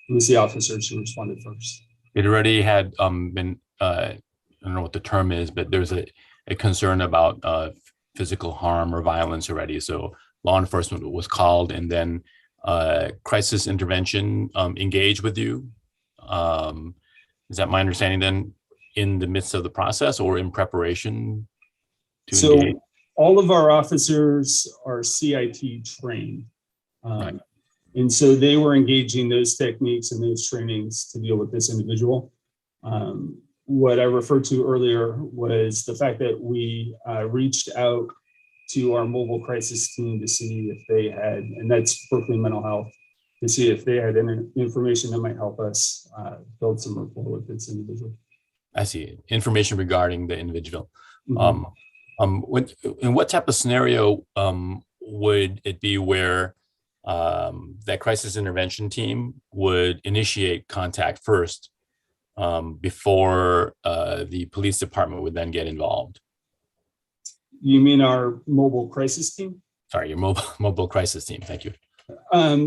it was the officers who responded first. It already had been, I don't know what the term is, but there's a concern about physical harm or violence already. So law enforcement was called and then crisis intervention engaged with you. Is that my understanding then in the midst of the process or in preparation to engage? So all of our officers are CIT trained. Right. And so they were engaging those techniques and those trainings to deal with this individual. What I referred to earlier was the fact that we reached out to our mobile crisis team to see if they had, and that's Berkeley Mental Health, to see if they had any information that might help us build some rapport with this individual. I see. Information regarding the individual. Mm-hmm. In what type of scenario would it be where that crisis intervention team would initiate contact first before the police department would then get involved? You mean our mobile crisis team? Sorry, your mobile crisis team. Thank you.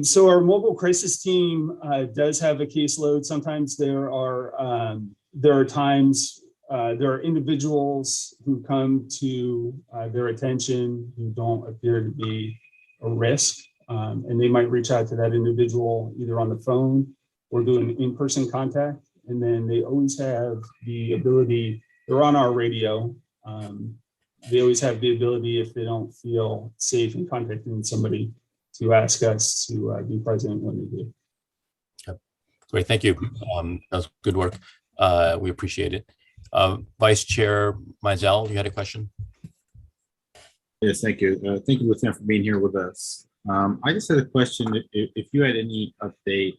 So our mobile crisis team does have a caseload. Sometimes there are times, there are individuals who come to their attention who don't appear to be a risk. And they might reach out to that individual either on the phone or do an in-person contact. And then they always have the ability, they're on our radio, They always have the ability, if they don't feel safe in contacting somebody, to ask us to be present when they do. Great, thank you. That was good work. We appreciate it. Vice Chair Mizell, you had a question? Yes, thank you. Thank you, Lieutenant, for being here with us. I just had a question. If you had any update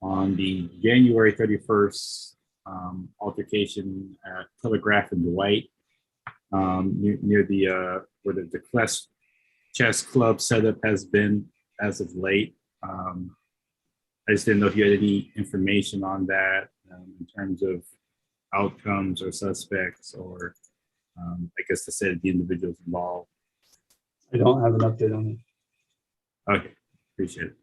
on the January 31st altercation at Telegraph and Dwight, near the where the Quest Chess Club setup has been as of late. I just didn't know if you had any information on that in terms of outcomes or suspects, or I guess to say the individuals involved. I don't have an update on it. Okay, appreciate it.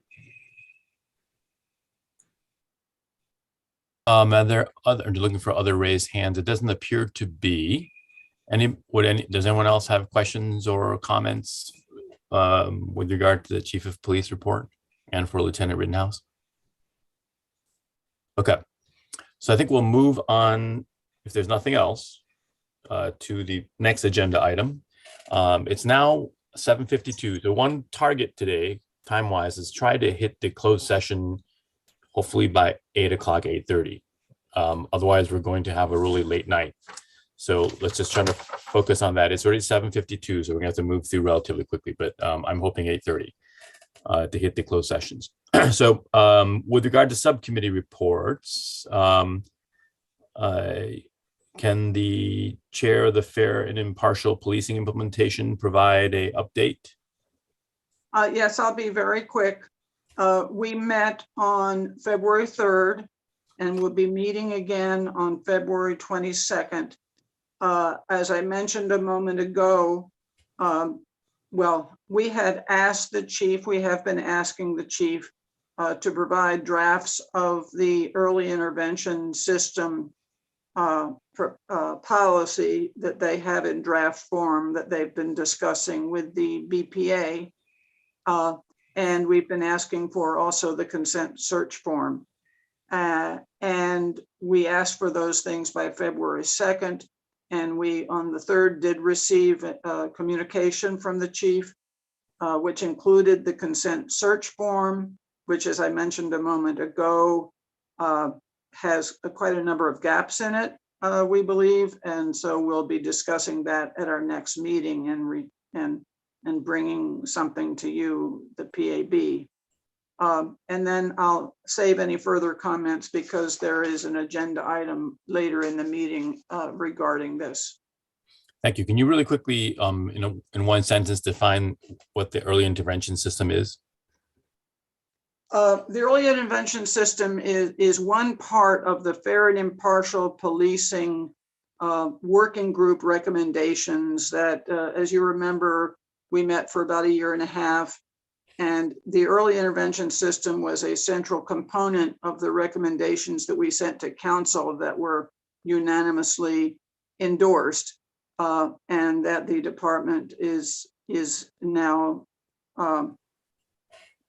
Are there other, looking for other raised hands? It doesn't appear to be. Does anyone else have questions or comments with regard to the Chief of Police report and for Lieutenant Rittenhouse? Okay, so I think we'll move on, if there's nothing else, to the next agenda item. It's now 7:52. The one target today, time-wise, is try to hit the closed session hopefully by 8 o'clock, 8:30. Otherwise, we're going to have a really late night. So let's just try to focus on that. It's already 7:52, so we're gonna have to move through relatively quickly, but I'm hoping 8:30 to hit the closed sessions. So with regard to subcommittee reports, can the chair of the Fair and Impartial Policing Implementation provide a update? Yes, I'll be very quick. We met on February 3rd and we'll be meeting again on February 22nd. As I mentioned a moment ago, well, we had asked the chief, we have been asking the chief to provide drafts of the early intervention system policy that they have in draft form that they've been discussing with the BPA. And we've been asking for also the consent search form. And we asked for those things by February 2nd. And we, on the 3rd, did receive communication from the chief, which included the consent search form, which, as I mentioned a moment ago, has quite a number of gaps in it, we believe. And so we'll be discussing that at our next meeting and bringing something to you, the PAB. And then I'll save any further comments because there is an agenda item later in the meeting regarding this. Thank you. Can you really quickly, in one sentence, define what the early intervention system is? The early intervention system is one part of the Fair and Impartial Policing working group recommendations that, as you remember, we met for about 1.5 years. And the early intervention system was a central component of the recommendations that we sent to council that were unanimously endorsed, and that the department is now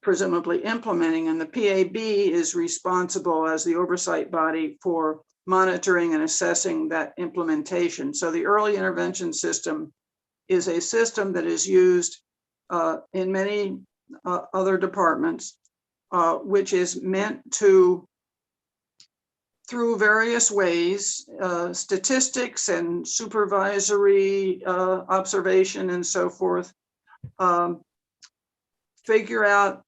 presumably implementing. And the PAB is responsible as the oversight body for monitoring and assessing that implementation. So the early intervention system is a system that is used in many other departments, which is meant to, through various ways, statistics and supervisory observation and so forth, figure out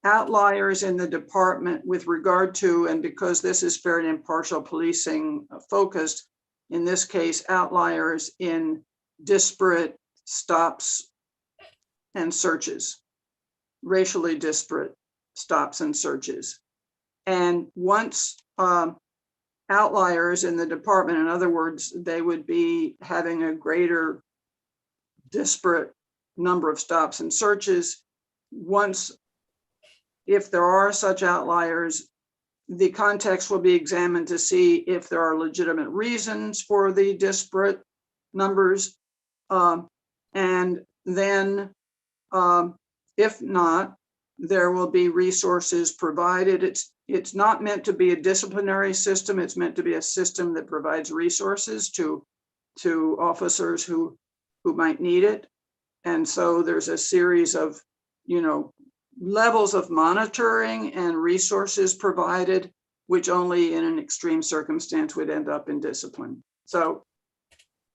outliers in the department with regard to, and because this is Fair and Impartial Policing focused, in this case, outliers in disparate stops and searches, racially disparate stops and searches. And once outliers in the department, in other words, they would be having a greater disparate number of stops and searches. Once, if there are such outliers, the context will be examined to see if there are legitimate reasons for the disparate numbers. And then, if not, there will be resources provided. It's not meant to be a disciplinary system. It's meant to be a system that provides resources to to officers who might need it. And so there's a series of, levels of monitoring and resources provided, which only in an extreme circumstance would end up in discipline. So,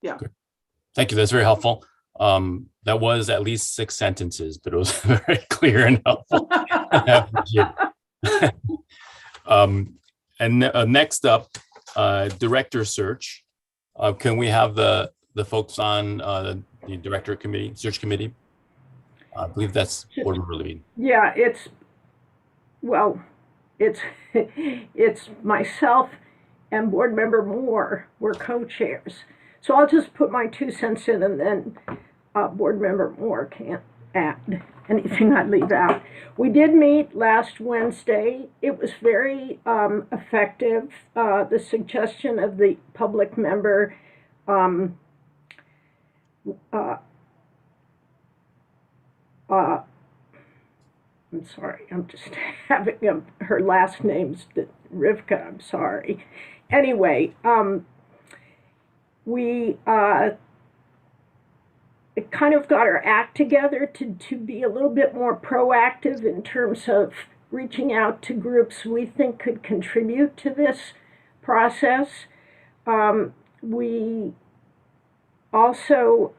yeah. Good. Thank you. That's very helpful. That was at least 6 sentences, but it was very clear and helpful. Next up, director search. Can we have the folks on the director committee, search committee? I believe that's Board Member Levine. Yeah, it's myself and Board Member Moore were co-chairs. So I'll just put my 2 cents in, and then Board Member Moore can't add anything I leave out. We did meet last Wednesday. It was very effective. The suggestion of the public member I'm sorry, I'm just having her last name's Rivka, I'm sorry. Anyway, we kind of got our act together to be a little bit more proactive in terms of reaching out to groups we think could contribute to this process. We also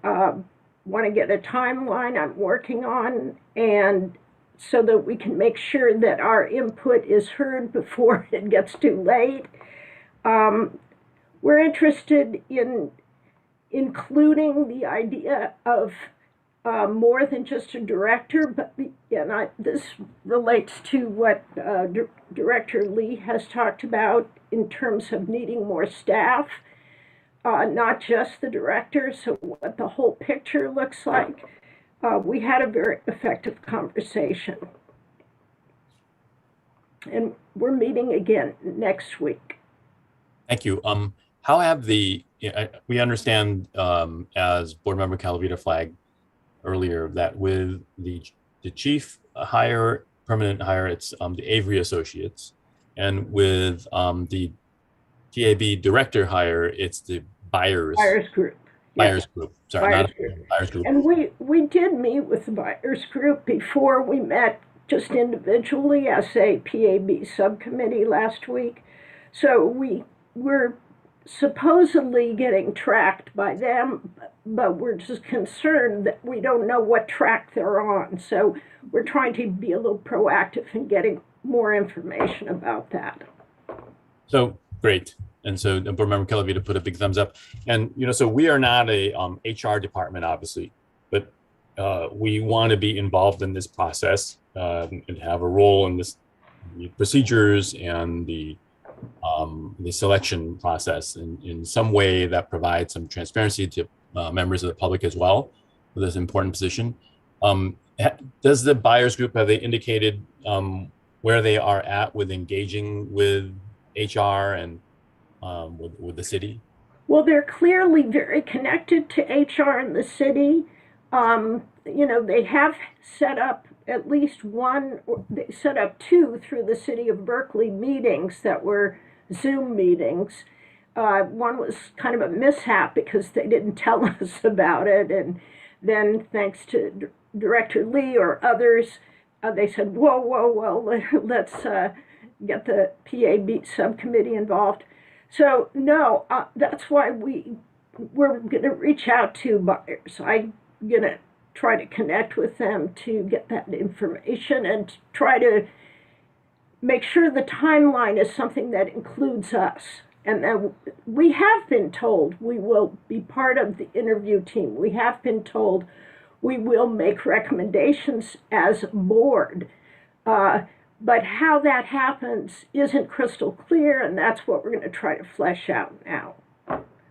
want to get a timeline I'm working on, and so that we can make sure that our input is heard before it gets too late. We're interested in including the idea of more than just a director, but this relates to what Director Lee has talked about in terms of needing more staff, not just the director, so what the whole picture looks like. We had a very effective conversation. And we're meeting again next week. Thank you. How have we understand, as Board Member Calavita flagged earlier, that with the chief hire, permanent hire, it's the Avery Associates, and with the TAB director hire, it's the Buyers Group. Buyers Group. Sorry, Buyers Group. And we did meet with the Buyers Group before we met just individually as a PAB subcommittee last week. So we were supposedly getting tracked by them, but we're just concerned that we don't know what track they're on. So we're trying to be a little proactive in getting more information about that. So great. And so Board Member Calavita put a big thumbs up. And, so we are not a HR department, obviously, but we want to be involved in this process and have a role in this procedures and the selection process in some way that provides some transparency to members of the public as well for this important position. Does the Buyers Group, have they indicated where they are at with engaging with HR and with the city? Well, they're clearly very connected to HR in the city. They have set up at least one, they set up 2 through the City of Berkeley meetings that were Zoom meetings. One was kind of a mishap because they didn't tell us about it. And then thanks to Director Lee or others, they said, whoa, let's get the PAB subcommittee involved. So no, that's why we're going to reach out to buyers. I'm going to try to connect with them to get that information and to try to make sure the timeline is something that includes us. And then we have been told we will be part of the interview team. We have been told we will make recommendations as a board. But how that happens isn't crystal clear, and that's what we're going to try to flesh out now.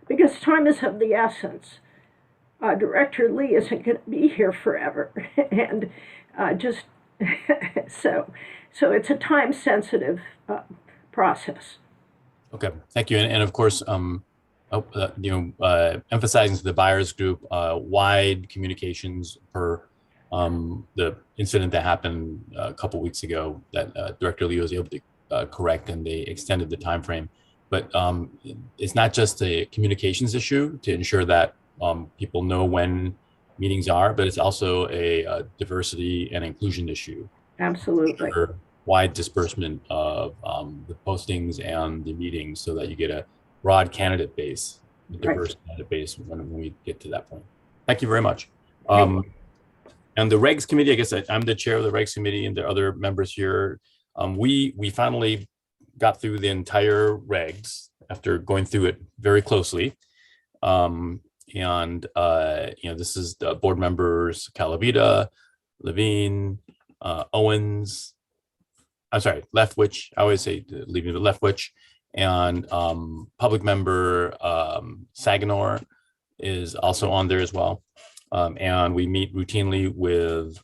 Because time is of the essence. Director Lee isn't going to be here forever. And so it's a time-sensitive process. Okay, thank you. And of course, emphasizing to the Buyers Group wide communications per the incident that happened a couple weeks ago that Director Lee was able to correct, and they extended the time frame. But it's not just a communications issue to ensure that people know when meetings are, but it's also a diversity and inclusion issue. Absolutely. For wide disbursement of the postings and the meetings so that you get a broad candidate base, a diverse candidate base when we get to that point. Thank you very much. And the Regs Committee, I guess I'm the chair of the Regs Committee, and the other members here. We finally got through the entire regs after going through it very closely. This is the board members, Calavita, Levine, Owens, I'm sorry, Leftwich, I always say leaving the Leftwich, and public member Saganor is also on there as well. And we meet routinely with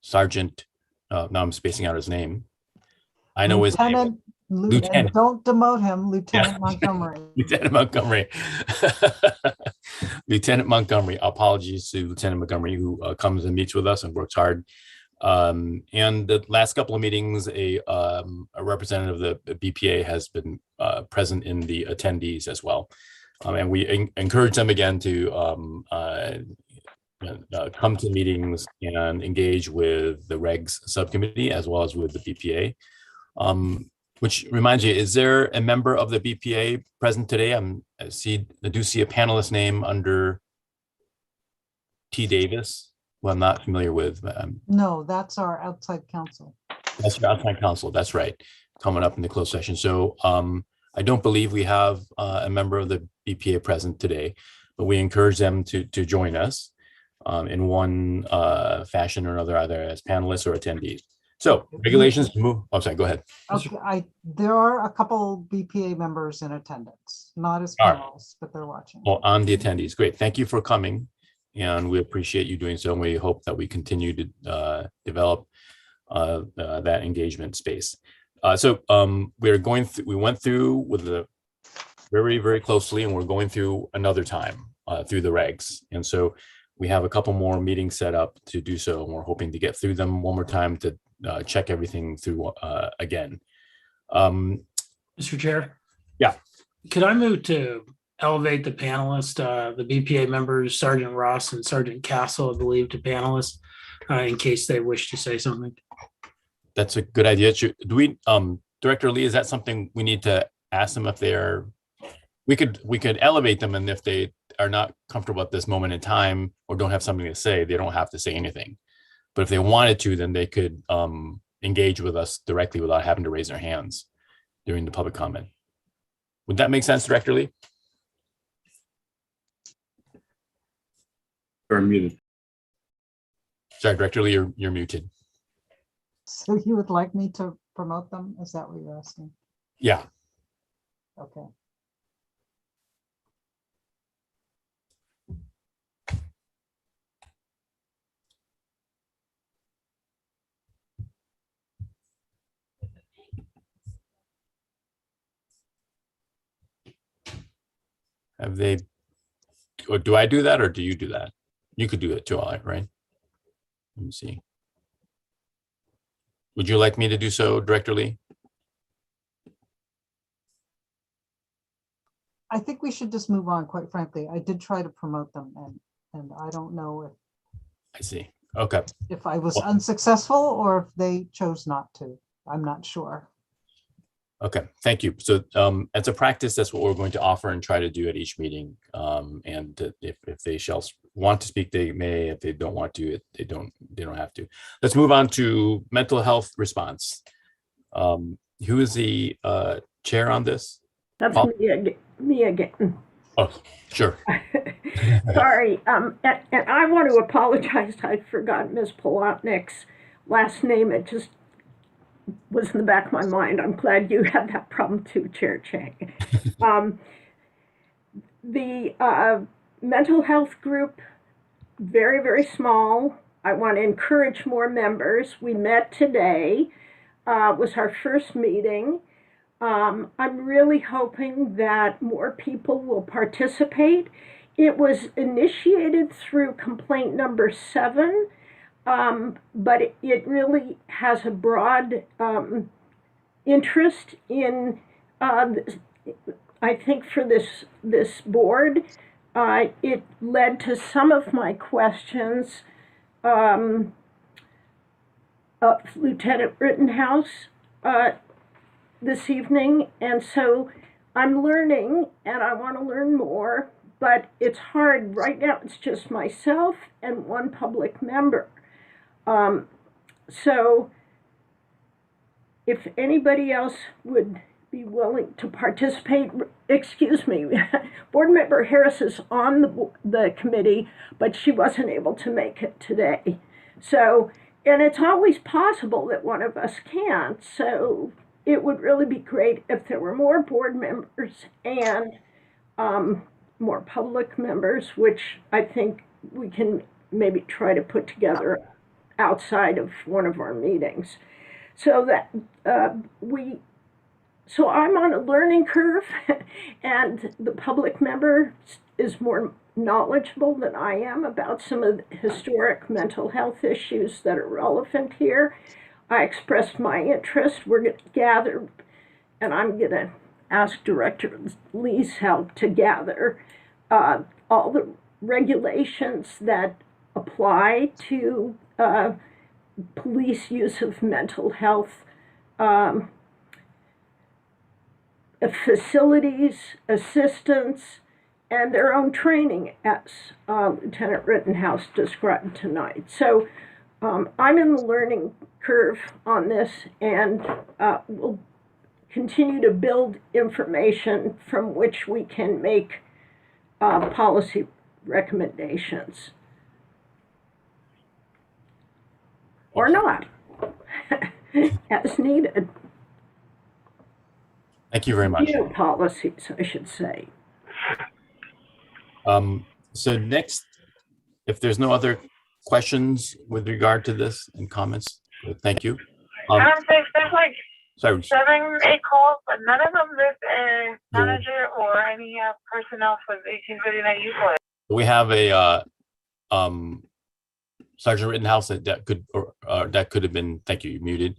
Sergeant, now I'm spacing out his name. I know his name. Lieutenant. Don't demote him, Lieutenant Montgomery. Lieutenant Montgomery. Lieutenant Montgomery. Apologies to Lieutenant Montgomery, who comes and meets with us and works hard. And the last couple of meetings, a representative of the BPA has been present in the attendees as well. And we encourage them again to come to meetings and engage with the regs subcommittee as well as with the BPA. Which reminds you, is there a member of the BPA present today? I do see a panelist name under T. Davis, who I'm not familiar with. No, that's our outside counsel. That's your outside counsel. That's right. Coming up in the closed session. So I don't believe we have a member of the BPA present today, but we encourage them to join us in one fashion or another, either as panelists or attendees. So regulations to move. Oh, sorry, go ahead. Okay, there are a couple BPA members in attendance, not as panelists, but they're watching. Well, on the attendees, great. Thank you for coming, and we appreciate you doing so. And we hope that we continue to develop that engagement space. We went through with the very, very closely, and we're going through another time through the regs. And so we have a couple more meetings set up to do so, and we're hoping to get through them one more time to check everything through again. Mr. Chair? Yeah. Could I move to elevate the panelists, the BPA members, Sergeant Ross and Sergeant Castle, I believe, to panelists in case they wish to say something? That's a good idea. Do we, Director Lee, is that something we need to ask them if they're, we could elevate them, and if they are not comfortable at this moment in time or don't have something to say, they don't have to say anything. But if they wanted to, then they could engage with us directly without having to raise their hands during the public comment. Would that make sense, Director Lee? You're muted. Sorry, Director Lee, you're muted. So you would like me to promote them? Is that what you're asking? Yeah. Okay. Have they, or do I do that, or do you do that? You could do it too, right? Let me see. Would you like me to do so, Director Lee? I think we should just move on, quite frankly. I did try to promote them, and I don't know I see. Okay. if I was unsuccessful or if they chose not to. I'm not sure. Okay, thank you. So as a practice, that's what we're going to offer and try to do at each meeting. And if they shall want to speak, they may. If they don't want to, they don't have to. Let's move on to mental health response. Who is the chair on this? That's me again. Oh, sure. Sorry. And I want to apologize. I forgot Ms. Polotnik's last name. It just was in the back of my mind. I'm glad you had that problem too, Chair Chang. The mental health group, very, very small. I want to encourage more members. We met today, was our first meeting. I'm really hoping that more people will participate. It was initiated through complaint number 7. But it really has a broad interest in, I think for this board. It led to some of my questions of Lieutenant Rittenhouse this evening. And so I'm learning and I want to learn more, but it's hard. Right now, it's just myself and one public member. So if anybody else would be willing to participate, excuse me, Board Member Harris is on the committee, but she wasn't able to make it today. So, and it's always possible that one of us can't. So it would really be great if there were more board members and more public members, which I think we can maybe try to put together outside of one of our meetings. So that so I'm on a learning curve and the public member is more knowledgeable than I am about some of the historic mental health issues that are relevant here. I expressed my interest. We're going to gather, and I'm going to ask Director Lee's help to gather all the regulations that apply to police use of mental health facilities, assistance, and their own training, as Lieutenant Rittenhouse described tonight. So I'm in the learning curve on this, and we'll continue to build information from which we can make policy recommendations. Or not, as needed. Thank you very much. Policies, I should say. So next, if there's no other questions with regard to this and comments, thank you. There's like Sorry. 7, 8 calls, but none of them list a manager or any personnel for 1859 youth list. We have a Sergeant Rittenhouse that could have been, thank you, muted,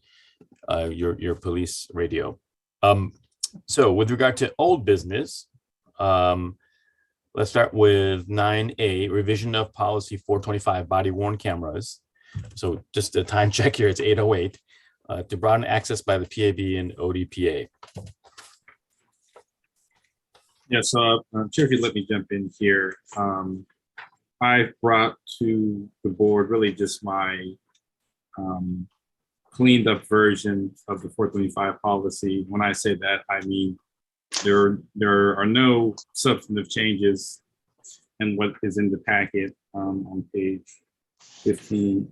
your police radio. So with regard to old business, let's start with 9A, revision of policy 425, body worn cameras. So just a time check here, it's 8:08, to broaden access by the PAB and ODPA. Yeah, so Chair, if you let me jump in here. I've brought to the board really just my cleaned up version of the 425 policy. When I say that, I mean there are no substantive changes in what is in the packet on page 15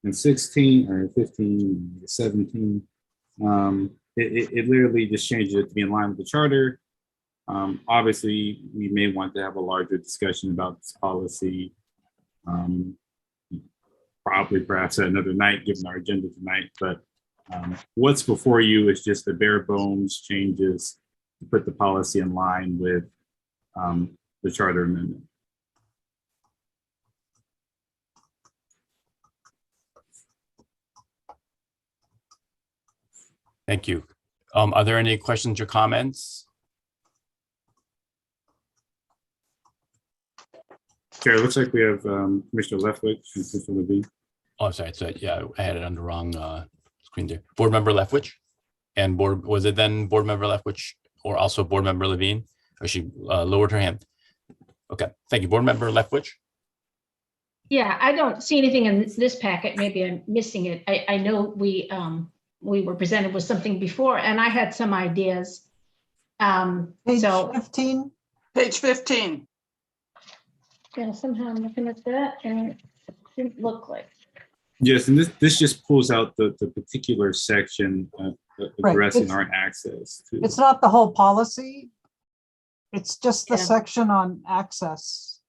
and 16 or 15 and 17. It literally just changes it to be in line with the charter. Obviously, we may want to have a larger discussion about this policy, probably perhaps at another night, given our agenda tonight. But what's before you is just the bare bones changes to put the policy in line with the charter amendment. Thank you. Are there any questions or comments? Chair, it looks like we have Commissioner Leftwich and Commissioner Levine. Oh, sorry. So yeah, I had it on the wrong screen there. Board Member Leftwich and was it then Board Member Leftwich or also Board Member Levine? Or she lowered her hand. Okay, thank you. Board Member Leftwich. Yeah, I don't see anything in this packet. Maybe I'm missing it. I know we were presented with something before and I had some ideas. Page 15. Page 15. Yeah, somehow I'm looking at that and it didn't look like. Yes, and this just pulls out the particular section addressing our access to. It's not the whole policy. It's just the section on access.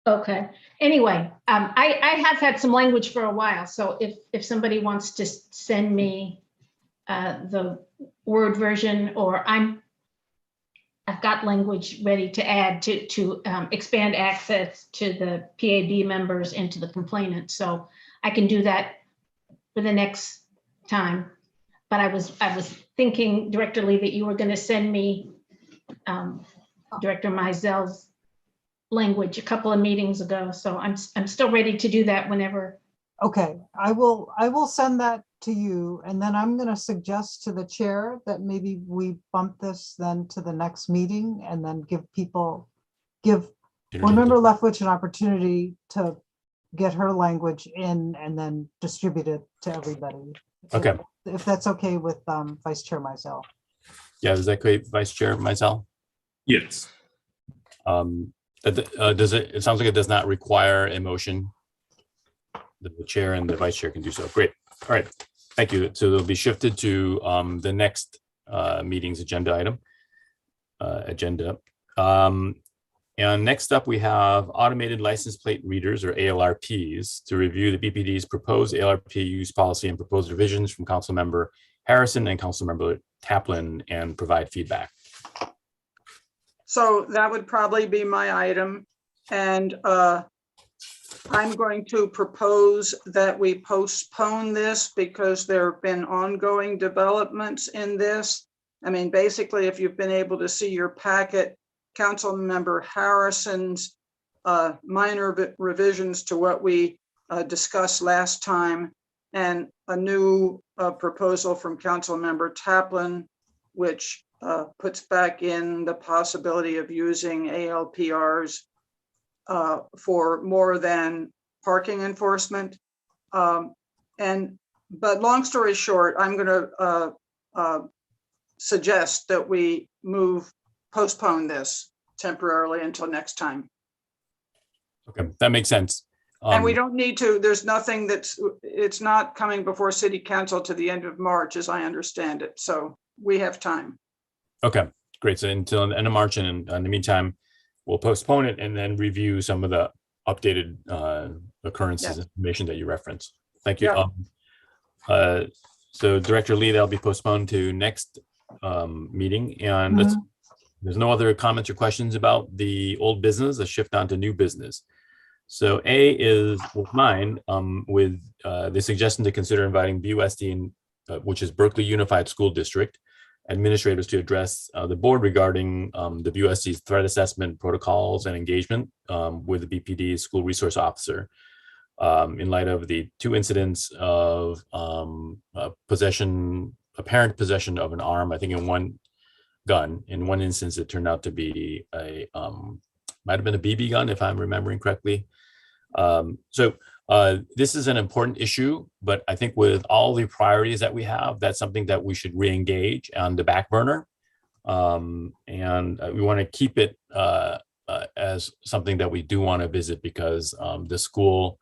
Okay. Anyway, I have had some language for a while. So if somebody wants to send me the Word version, or I've got language ready to add to expand access to the PAB members and to the complainant. So I can do that for the next time. but I was thinking, Director Lee, that you were going to send me Director Mizell's language a couple of meetings ago. So I'm still ready to do that whenever. Okay, I will send that to you, and then I'm going to suggest to the chair that maybe we bump this then to the next meeting and then give Board Member Leftwich an opportunity to get her language in and then distribute it to everybody. Okay. If that's okay with Vice Chair Mizell. Yeah, is that great, Vice Chair Mizell? Yes. It sounds like it does not require a motion. The chair and the vice chair can do so. Great. All right. Thank you. So they'll be shifted to the next meeting's agenda item. And next up, we have automated license plate readers, or ALRPs, to review the BPD's proposed ALRP use policy and proposed revisions from Councilmember Harrison and Councilmember Taplin and provide feedback. So that would probably be my item. And I'm going to propose that we postpone this because there have been ongoing developments in this. I mean, basically, if you've been able to see your packet, Councilmember Harrison's minor revisions to what we discussed last time, and a new proposal from Councilmember Taplin, which puts back in the possibility of using ALPRs for more than parking enforcement. But long story short, I'm going to suggest that we postpone this temporarily until next time. Okay, that makes sense. And we don't need to, there's nothing it's not coming before City Council to the end of March, as I understand it. So we have time. Okay, great. So until the end of March, and in the meantime, we'll postpone it and then review some of the updated occurrences information that you referenced. Thank you. Yeah. So Director Lee, that'll be postponed to next meeting. And there's no other comments or questions about the old business. Let's shift on to new business. So A is with mine, with the suggestion to consider inviting BUSD, which is Berkeley Unified School District, administrators to address the board regarding the BUSD's threat assessment protocols and engagement with the BPD school resource officer in light of the 2 incidents of apparent possession of an arm, I think in one gun. In one instance, it turned out to be might have been a BB gun, if I'm remembering correctly. So this is an important issue, but I think with all the priorities that we have, that's something that we should re-engage on the back burner. And we want to keep it as something that we do want to visit, because the school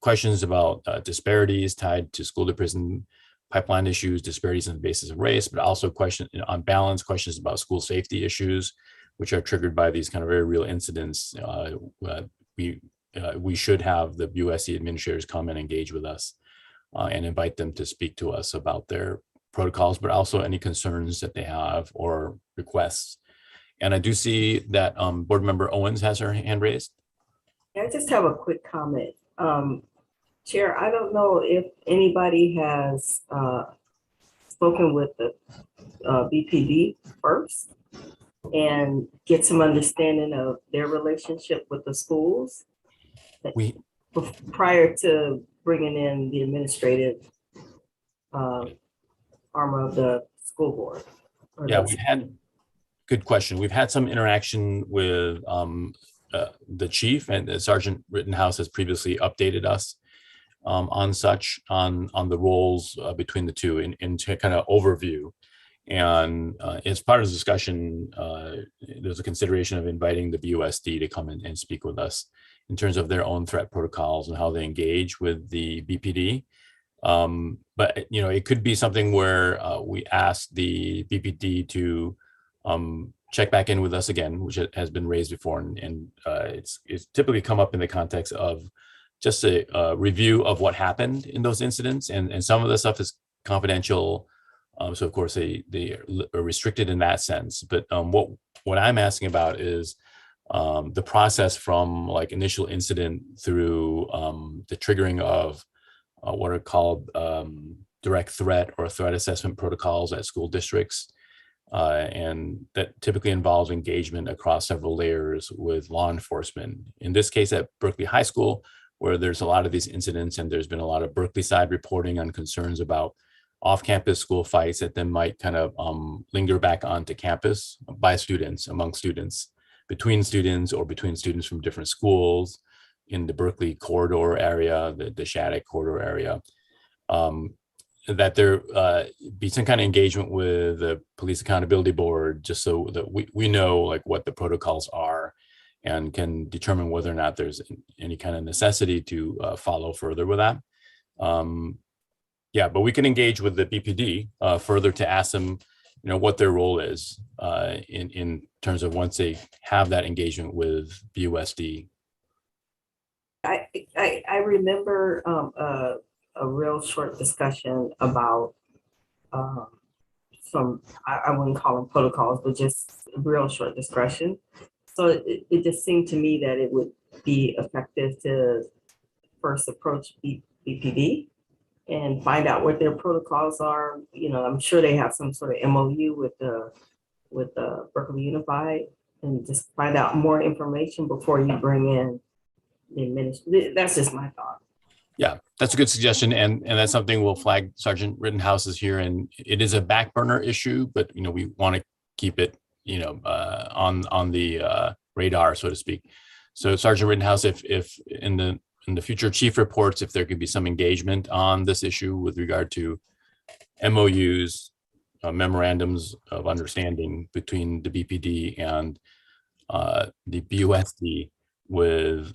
questions about disparities tied to school to prison pipeline issues, disparities on the basis of race, but also questions about school safety issues, which are triggered by these kind of very real incidents. We should have the USC administrators come and engage with us and invite them to speak to us about their protocols, but also any concerns that they have or requests. And I do see that Board Member Owens has her hand raised. I just have a quick comment. Chair, I don't know if anybody has spoken with the BPD first and get some understanding of their relationship with the schools prior to bringing in the administrative arm of the school board. Yeah, good question. We've had some interaction with the chief, and Sergeant Rittenhouse has previously updated us on the roles between the two in kind of overview. And as part of the discussion, there's a consideration of inviting the BUSD to come in and speak with us in terms of their own threat protocols and how they engage with the BPD. But it could be something where we ask the BPD to check back in with us again, which has been raised before, and it's typically come up in the context of just a review of what happened in those incidents, and some of the stuff is confidential. So of course they are restricted in that sense. But what I'm asking about is the process from like initial incident through the triggering of what are called direct threat or threat assessment protocols at school districts. And that typically involves engagement across several layers with law enforcement. In this case, at Berkeley High School, where there's a lot of these incidents, and there's been a lot of Berkeley side reporting on concerns about off-campus school fights that then might kind of linger back onto campus by students, among students, between students, or between students from different schools in the Berkeley corridor area, the Shattuck corridor area. That there be some kind of engagement with the Police Accountability Board, just so that we know like what the protocols are and can determine whether or not there's any kind of necessity to follow further with that. Yeah, but we can engage with the BPD further to ask them, you know, what their role is in terms of once they have that engagement with BUSD. I remember a real short discussion about some, I wouldn't call them protocols, but just a real short discussion. So it just seemed to me that it would be effective to first approach BPD and find out what their protocols are. You know, I'm sure they have some sort of MOU with the Berkeley Unified, and just find out more information before you bring in the administration. That's just my thought. Yeah, that's a good suggestion, and that's something we'll flag. Sergeant Rittenhouse is here, and it is a back burner issue, but you know we want to keep it, you know, on the radar, so to speak. So Sergeant Rittenhouse, if in the future chief reports, if there could be some engagement on this issue with regard to MOUs, memorandums of understanding between the BPD and the BUSD with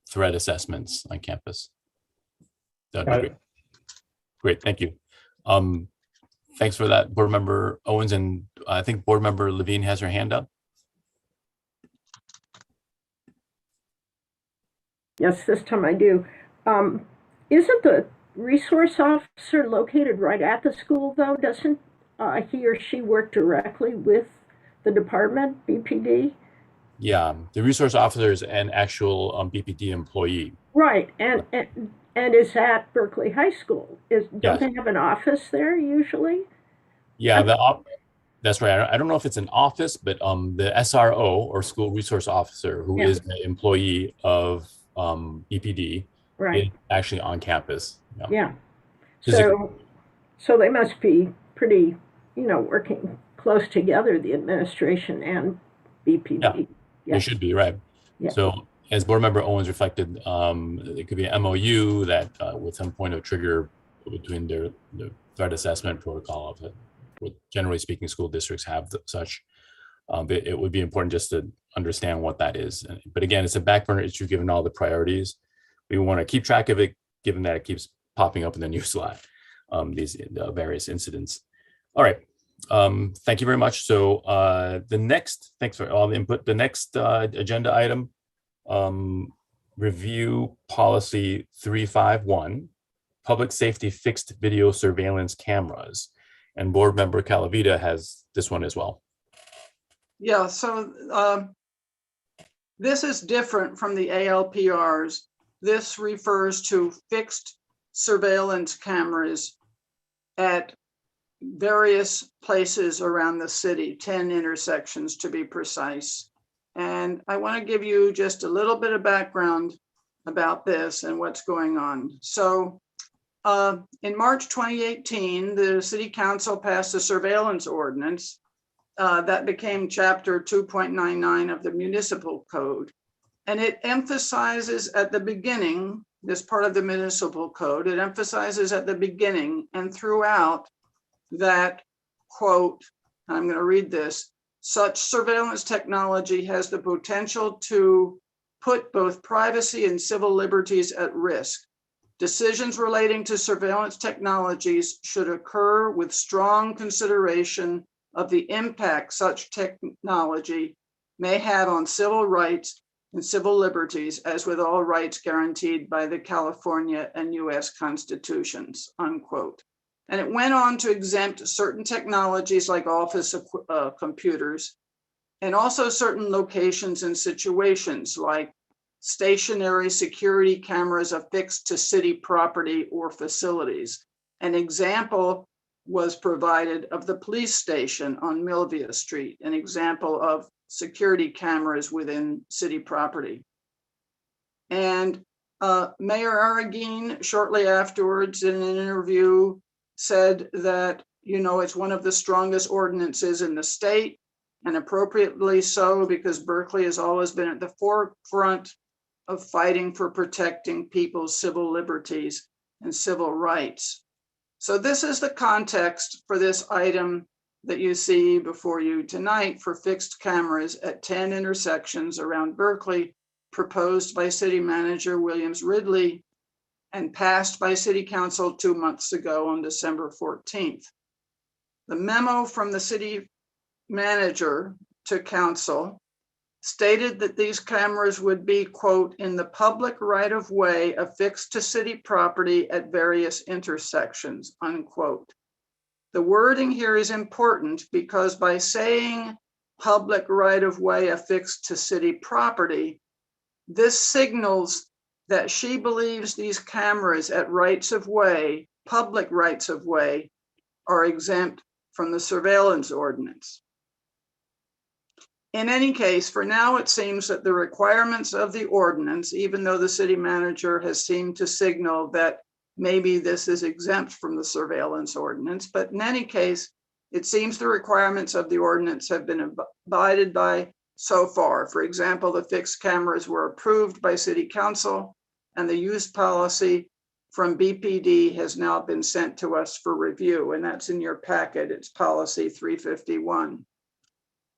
threat assessments on campus. That'd be great. Great, thank you. Thanks for that, Board Member Owens, and I think Board Member Levine has her hand up. Yes, this time I do. Isn't the resource officer located right at the school though? Doesn't he or she work directly with the department, BPD? Yeah, the resource officer is an actual BPD employee. Right, and is at Berkeley High School. Don't they have an office there usually? Yeah, that's right. I don't know if it's an office, but the SRO, or school resource officer, who is an employee of BPD, right, is actually on campus. Yeah. So they must be pretty, you know, working close together, the administration and BPD. Yeah. They should be, right. Yeah. So as Board Member Owens reflected, it could be an MOU that with some point of trigger between the threat assessment protocol of it. What generally speaking, school districts have such. It would be important just to understand what that is. But again, it's a back burner issue given all the priorities. We want to keep track of it, given that it keeps popping up in the news a lot, these various incidents. All right. Thank you very much. So thanks for all the input. The next agenda item, review policy 351, public safety fixed video surveillance cameras. And Board Member Calavita has this one as well. Yeah, so this is different from the ALPRs. This refers to fixed surveillance cameras at various places around the city, 10 intersections to be precise. And I want to give you just a little bit of background about this and what's going on. So in March 2018, the City Council passed a surveillance ordinance that became Chapter 2.99 of the Municipal Code. And it emphasizes at the beginning, this part of the Municipal Code, it emphasizes at the beginning and throughout that, quote, I'm going to read this, such surveillance technology has the potential to put both privacy and civil liberties at risk. Decisions relating to surveillance technologies should occur with strong consideration of the impact such technology may have on civil rights and civil liberties, as with all rights guaranteed by the California and US constitutions, unquote. And it went on to exempt certain technologies like office computers, and also certain locations and situations like stationary security cameras affixed to city property or facilities. An example was provided of the police station on Milvia Street, an example of security cameras within city property. And Mayor Arreguín shortly afterwards in an interview said that, you know, it's one of the strongest ordinances in the state, and appropriately so, because Berkeley has always been at the forefront of fighting for protecting people's civil liberties and civil rights. So this is the context for this item that you see before you tonight for fixed cameras at 10 intersections around Berkeley, proposed by City Manager Williams Ridley and passed by City Council 2 months ago on December 14th. The memo from the City Manager to Council stated that these cameras would be, quote, in the public right of way affixed to city property at various intersections, unquote. The wording here is important because by saying public right of way affixed to city property, this signals that she believes these cameras at rights of way, public rights of way, are exempt from the surveillance ordinance. In any case, for now, it seems that the requirements of the ordinance, even though the city manager has seemed to signal that maybe this is exempt from the surveillance ordinance, but in any case, it seems the requirements of the ordinance have been abided by so far. For example, the fixed cameras were approved by City Council, and the use policy from BPD has now been sent to us for review, and that's in your packet. It's policy 351.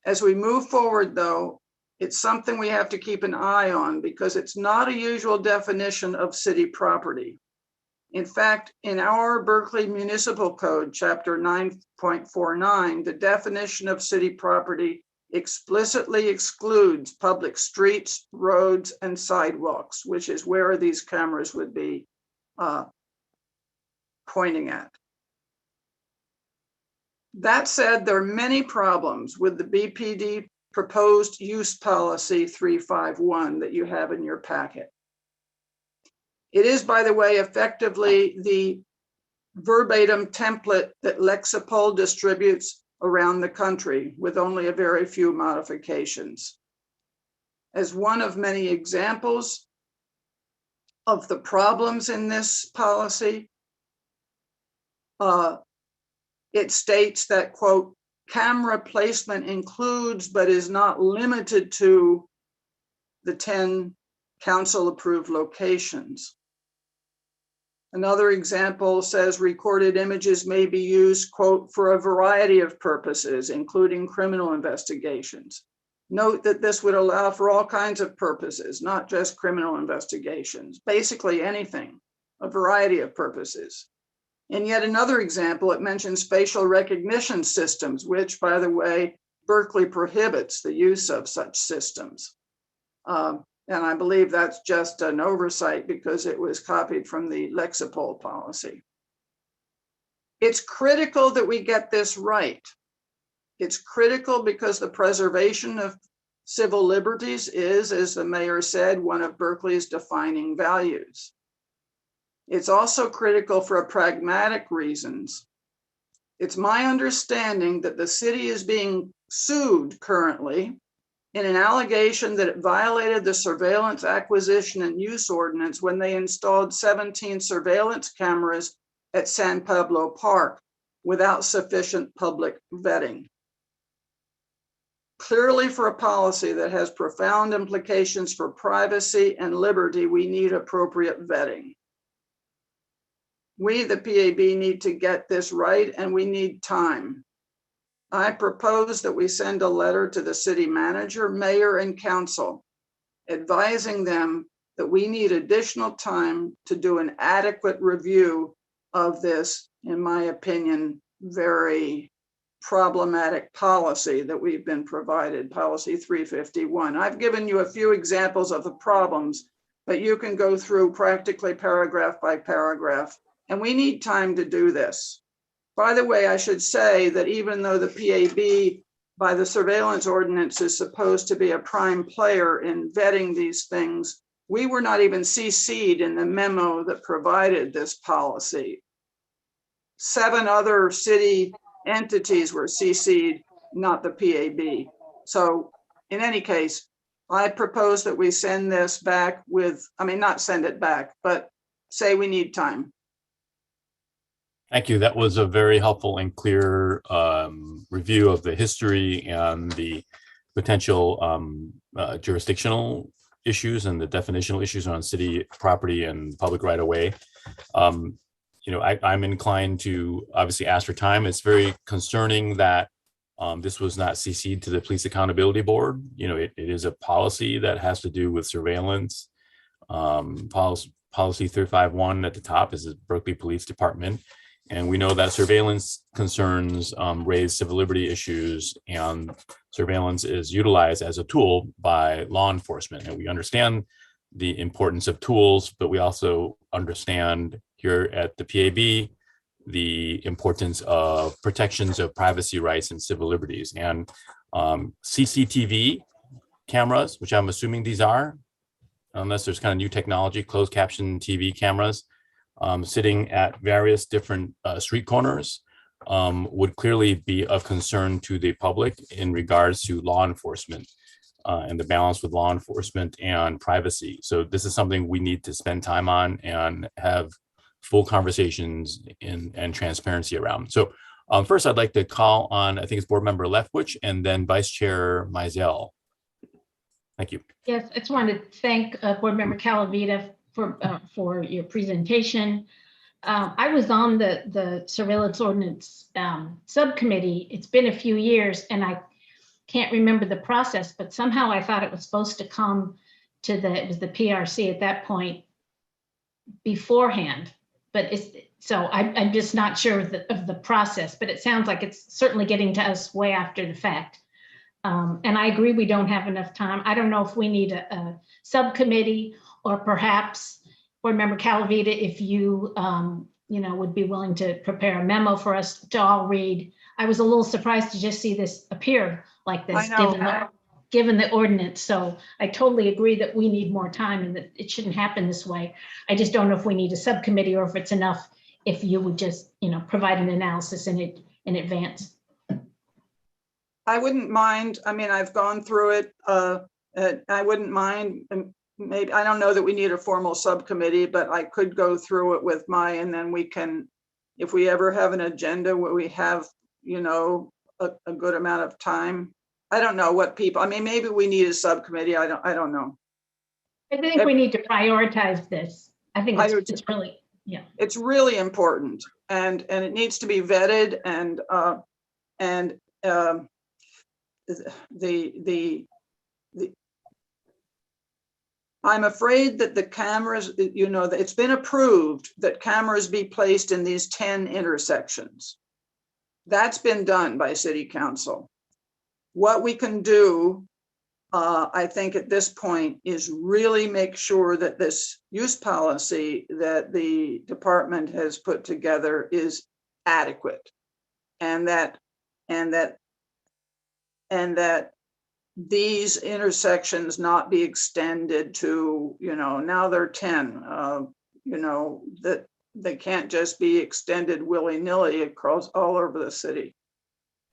As we move forward, though, it's something we have to keep an eye on because it's not a usual definition of city property. In fact, in our Berkeley Municipal Code, Chapter 9.49, the definition of city property explicitly excludes public streets, roads, and sidewalks, which is where these cameras would be pointing at. That said, there are many problems with the BPD proposed use policy 351 that you have in your packet. It is, by the way, effectively the verbatim template that Lexipol distributes around the country with only a very few modifications. As one of many examples of the problems in this policy, it states that, quote, camera placement includes but is not limited to the 10 council-approved locations. Another example says recorded images may be used, quote, for a variety of purposes, including criminal investigations. Note that this would allow for all kinds of purposes, not just criminal investigations, basically anything, a variety of purposes. In yet another example, it mentions facial recognition systems, which, by the way, Berkeley prohibits the use of such systems. And I believe that's just an oversight because it was copied from the Lexipol policy. It's critical that we get this right. It's critical because the preservation of civil liberties is, as the mayor said, one of Berkeley's defining values. It's also critical for pragmatic reasons. It's my understanding that the city is being sued currently in an allegation that it violated the surveillance acquisition and use ordinance when they installed 17 surveillance cameras at San Pablo Park without sufficient public vetting. Clearly, for a policy that has profound implications for privacy and liberty, we need appropriate vetting. We, the PAB, need to get this right, and we need time. I propose that we send a letter to the city manager, mayor, and council, advising them that we need additional time to do an adequate review of this, in my opinion, very problematic policy that we've been provided, policy 351. I've given you a few examples of the problems, but you can go through practically paragraph by paragraph, and we need time to do this. By the way, I should say that even though the PAB by the surveillance ordinance is supposed to be a prime player in vetting these things, we were not even CC'd in the memo that provided this policy. 7 other city entities were CC'd, not the PAB. So in any case, I propose that we send this back with, I mean, not send it back, but say we need time. Thank you. That was a very helpful and clear review of the history and the potential jurisdictional issues and the definitional issues on city property and public right of way. I'm inclined to obviously ask for time. It's very concerning that this was not CC'd to the Police Accountability Board. It is a policy that has to do with surveillance. Policy 351 at the top is the Berkeley Police Department. And we know that surveillance concerns raise civil liberty issues, and surveillance is utilized as a tool by law enforcement. And we understand the importance of tools, but we also understand here at the PAB the importance of protections of privacy rights and civil liberties. And CCTV cameras, which I'm assuming these are, unless there's kind of new technology, closed caption TV cameras, sitting at various different street corners would clearly be of concern to the public in regards to law enforcement and the balance with law enforcement and privacy. So this is something we need to spend time on and have full conversations and transparency around. So first, I'd like to call on, I think it's Board Member Leftwich and then Vice Chair Mizell. Thank you. Yes, I just wanted to thank Board Member Calavita for your presentation. I was on the surveillance ordinance subcommittee. It's been a few years and I can't remember the process, but somehow I thought it was supposed to come to it was the PRC at that point beforehand. But I'm just not sure of the process, but it sounds like it's certainly getting to us way after the fact. And I agree we don't have enough time. I don't know if we need a subcommittee or perhaps Board Member Calavita, if you would be willing to prepare a memo for us to all read. I was a little surprised to just see this appear like this, given the ordinance. So I totally agree that we need more time and that it shouldn't happen this way. I just don't know if we need a subcommittee or if it's enough if you would just, provide an analysis in advance. I wouldn't mind. I mean, I've gone through it. I wouldn't mind. Maybe, I don't know that we need a formal subcommittee, but I could go through it with and then we can, if we ever have an agenda where we have, a good amount of time. I don't know what people, I mean, maybe we need a subcommittee. I don't know. I think we need to prioritize this. I think it's really, it's really important and it needs to be vetted and I'm afraid that the cameras, it's been approved that cameras be placed in these 10 intersections. That's been done by City Council. What we can do, I think at this point, is really make sure that this use policy that the department has put together is adequate, and that these intersections not be extended to, now they're 10, that they can't just be extended willy-nilly across all over the city.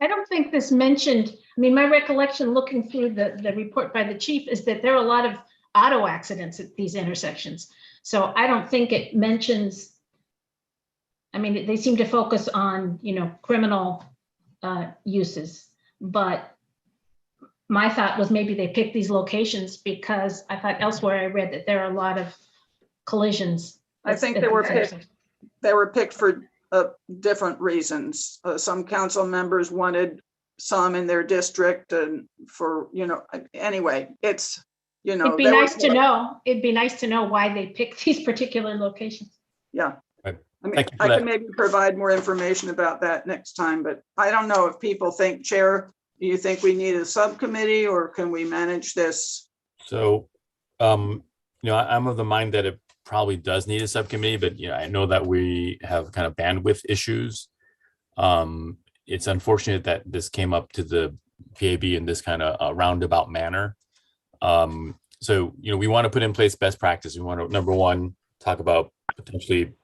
I don't think this mentioned, I mean, my recollection looking through the report by the chief is that there are a lot of auto accidents at these intersections. So I don't think it mentions, I mean, they seem to focus on, criminal uses, but my thought was maybe they picked these locations because I thought elsewhere I read that there are a lot of collisions. I think they were picked for different reasons. Some council members wanted some in their district and for, anyway, it's, it'd be nice to know. It'd be nice to know why they picked these particular locations. Yeah. Right. I mean, I can maybe provide more information about that next time, but I don't know if people think, Chair, do you think we need a subcommittee or can we manage this? So, I'm of the mind that it probably does need a subcommittee, but I know that we have kind of bandwidth issues. It's unfortunate that this came up to the PAB in this kind of roundabout manner. so, we want to put in place best practice. We want to, number one, talk about potentially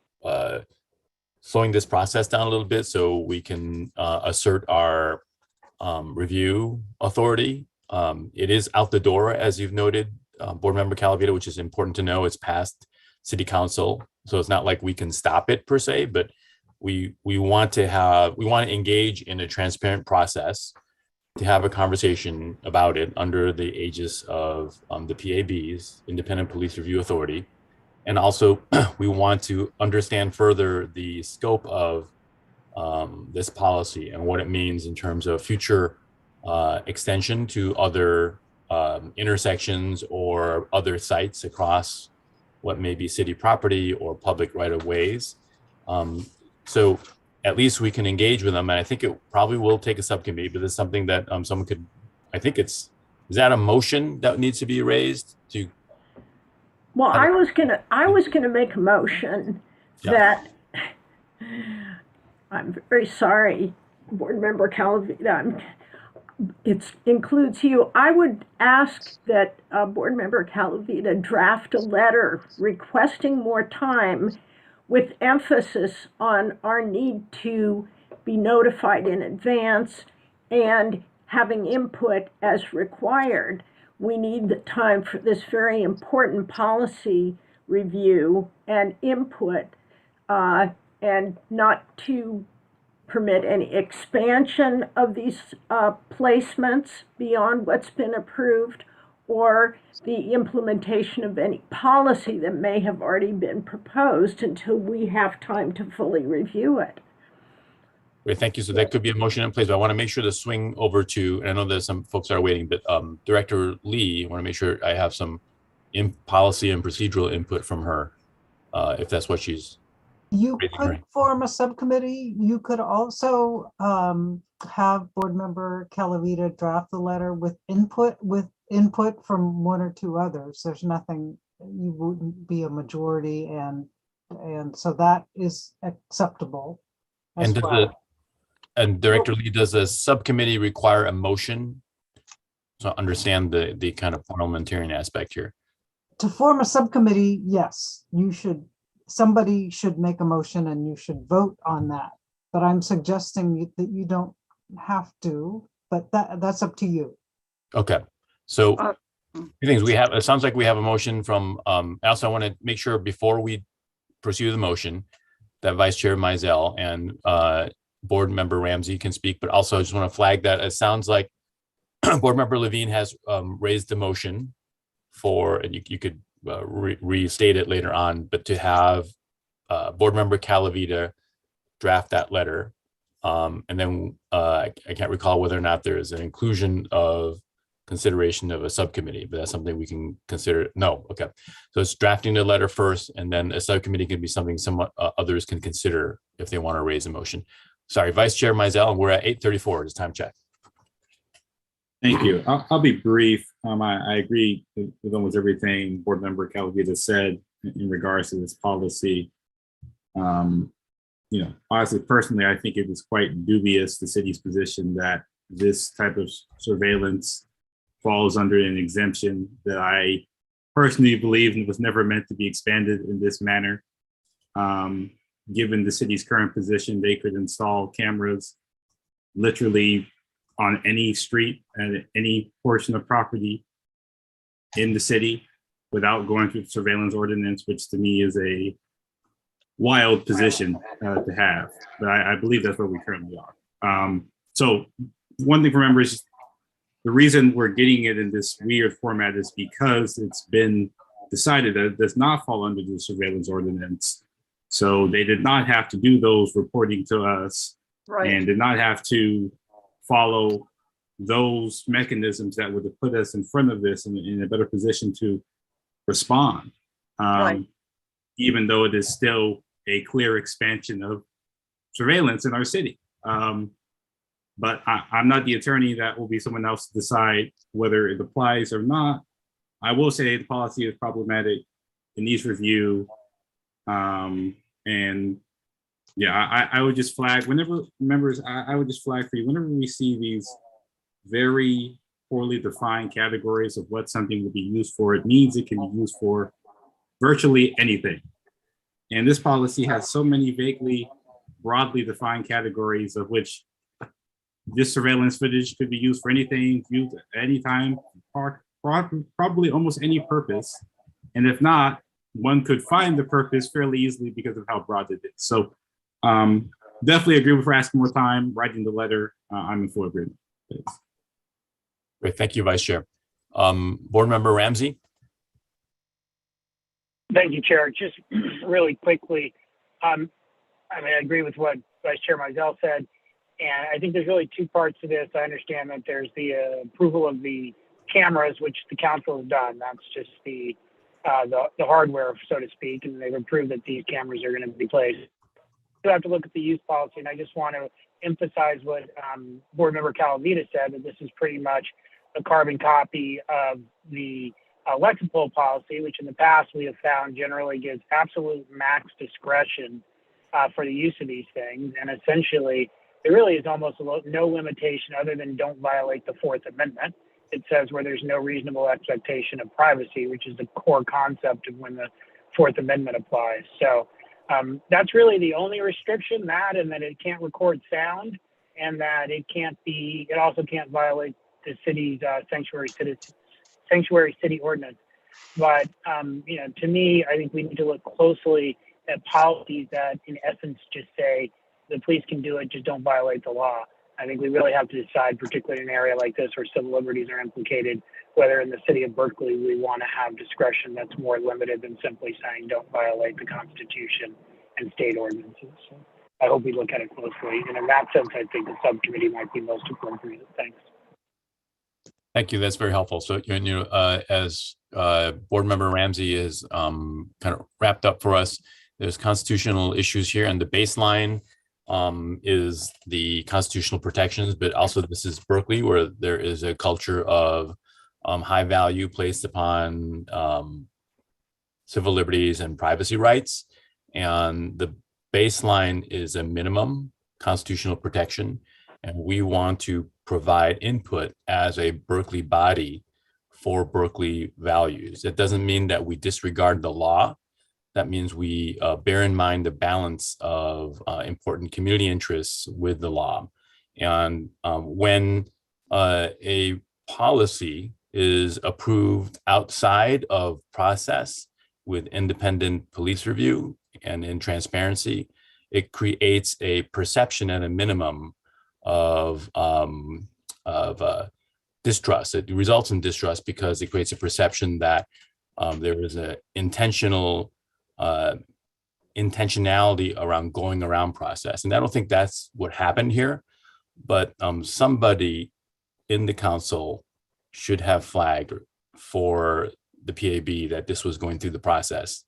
slowing this process down a little bit so we can assert our review authority. It is out the door, as you've noted, Board Member Calavita, which is important to know. It's past City Council, so it's not like we can stop it per se, but we want to engage in a transparent process to have a conversation about it under the aegis of the PAB's, Independent Police Review Authority. And also, we want to understand further the scope of this policy and what it means in terms of future extension to other intersections or other sites across what may be city property or public right-of-ways. So at least we can engage with them. And I think it probably will take a subcommittee, but it's something that someone could, I think is that a motion that needs to be raised to? Well, I was gonna make a motion that, I'm very sorry, Board Member Calavita, it includes you. I would ask that Board Member Calavita draft a letter requesting more time with emphasis on our need to be notified in advance and having input as required. We need the time for this very important policy review and input, and not to permit any expansion of these placements beyond what's been approved, or the implementation of any policy that may have already been proposed until we have time to fully review it. Great, thank you. So that could be a motion in place, but I want to make sure to swing over to, and I know there's some folks that are waiting, but Director Lee, I want to make sure I have some policy and procedural input from her, if that's what she's. You could form a subcommittee. You could also have Board Member Calavita draft the letter with input from one or two others. There's nothing, you wouldn't be a majority, and so that is acceptable. And Director Lee, does a subcommittee require a motion? So understand the kind of parliamentarian aspect here. To form a subcommittee, yes, somebody should make a motion and you should vote on that. But I'm suggesting that you don't have to, but that's up to you. Okay, so two things we have. It sounds like we have a motion from. Also, I want to make sure before we pursue the motion that Vice Chair Mizell and Board Member Ramsey can speak. But also, I just want to flag that it sounds like Board Member Levine has raised the motion for, and you could restate it later on, but to have Board Member Calavita draft that letter. And then I can't recall whether or not there is an inclusion of consideration of a subcommittee, but that's something we can consider. No, okay. So it's drafting the letter first, and then a subcommittee can be something somewhat others can consider if they want to raise a motion. Sorry, Vice Chair Mizell, and we're at 8:34. It's time check. Thank you. I'll be brief. I agree with almost everything Board Member Calavita said in regards to this policy. Honestly, personally, I think it was quite dubious, the city's position that this type of surveillance falls under an exemption that I personally believe was never meant to be expanded in this manner. Given the city's current position, they could install cameras literally on any street and any portion of property in the city without going through the surveillance ordinance, which to me is a wild position to have. But I believe that's where we currently are. So one thing to remember is the reason we're getting it in this weird format is because it's been decided that it does not fall under the surveillance ordinance. So they did not have to do those reporting to us, right, and did not have to follow those mechanisms that would have put us in front of this in a better position to respond, right, even though it is still a clear expansion of surveillance in our city. But I'm not the attorney. That will be someone else to decide whether it applies or not. I will say the policy is problematic. It needs review. And yeah, I would just flag whenever members, I would just flag for you, whenever we see these very poorly defined categories of what something will be used for. It means it can be used for virtually anything. And this policy has so many vaguely, broadly defined categories of which this surveillance footage could be used for anything, used at any time, probably almost any purpose. And if not, one could find the purpose fairly easily because of how broad it is. So definitely agree with asking more time, writing the letter. I'm in full agreement. Thanks. Great, thank you, Vice Chair. Board Member Ramsey. Thank you, Chair. Just really quickly, I agree with what Vice Chair Mizell said, and I think there's really two parts to this. I understand that there's the approval of the cameras, which the council has done. That's just the hardware, so to speak, and they've approved that these cameras are going to be placed. You have to look at the use policy, and I just want to emphasize what Board Member Calavita said, that this is pretty much a carbon copy of the Lexipol policy, which in the past we have found generally gives absolute max discretion for the use of these things. And essentially, there really is almost no limitation other than don't violate the Fourth Amendment. It says where there's no reasonable expectation of privacy, which is the core concept of when the Fourth Amendment applies. So that's really the only restriction, that, and that it can't record sound, and that it also can't violate the city's sanctuary city ordinance. But to me, I think we need to look closely at policies that in essence just say the police can do it, just don't violate the law. I think we really have to decide, particularly in an area like this where civil liberties are implicated, whether in the city of Berkeley we want to have discretion that's more limited than simply saying don't violate the Constitution and state ordinances. So I hope we look at it closely. And in that sense, I think the subcommittee might be most appropriate. Thanks. Thank you. That's very helpful. So, as Board Member Ramsey is kind of wrapped up for us, there's constitutional issues here, and the baseline is the constitutional protections, but also this is Berkeley, where there is a culture of high value placed upon civil liberties and privacy rights. And the baseline is a minimum constitutional protection. And we want to provide input as a Berkeley body for Berkeley values. It doesn't mean that we disregard the law. That means we bear in mind the balance of important community interests with the law. And when a policy is approved outside of process with independent police review and in transparency, it creates a perception at a minimum of distrust. It results in distrust because it creates a perception that there is an intentionality around going around process. And I don't think that's what happened here, but somebody in the council should have flagged for the PAB that this was going through the process.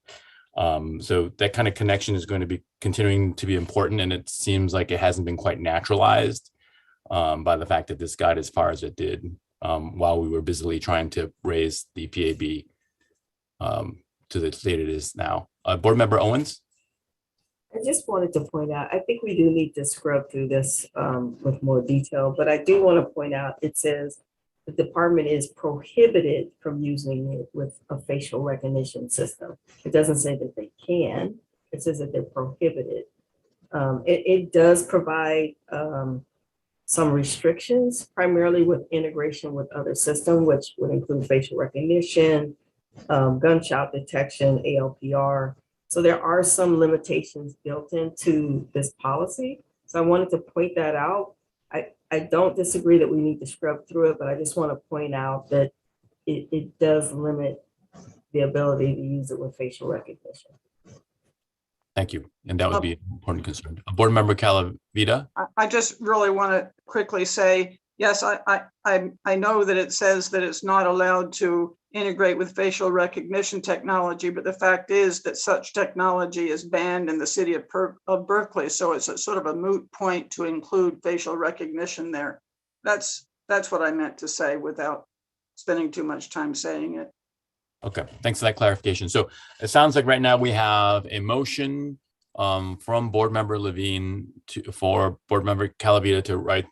So that kind of connection is going to be continuing to be important, and it seems like it hasn't been quite naturalized by the fact that this got as far as it did while we were busily trying to raise the PAB to the state it is now. Board Member Owens? I just wanted to point out, I think we do need to scrub through this with more detail, but I do want to point out, it says the department is prohibited from using it with a facial recognition system. It doesn't say that they can, it says that they're prohibited. It does provide some restrictions, primarily with integration with other systems, which would include facial recognition, gunshot detection, ALPR. So there are some limitations built into this policy. So I wanted to point that out. I don't disagree that we need to scrub through it, but I just want to point out that it does limit the ability to use it with facial recognition. Thank you. And that would be an important concern. Board Member Calavita? I just really want to quickly say, yes, I know that it says that it's not allowed to integrate with facial recognition technology, but the fact is that such technology is banned in the city of Berkeley. So it's a sort of a moot point to include facial recognition there. That's what I meant to say without spending too much time saying it. Okay, thanks for that clarification. So it sounds like right now we have a motion from Board Member Levine for Board Member Calavita to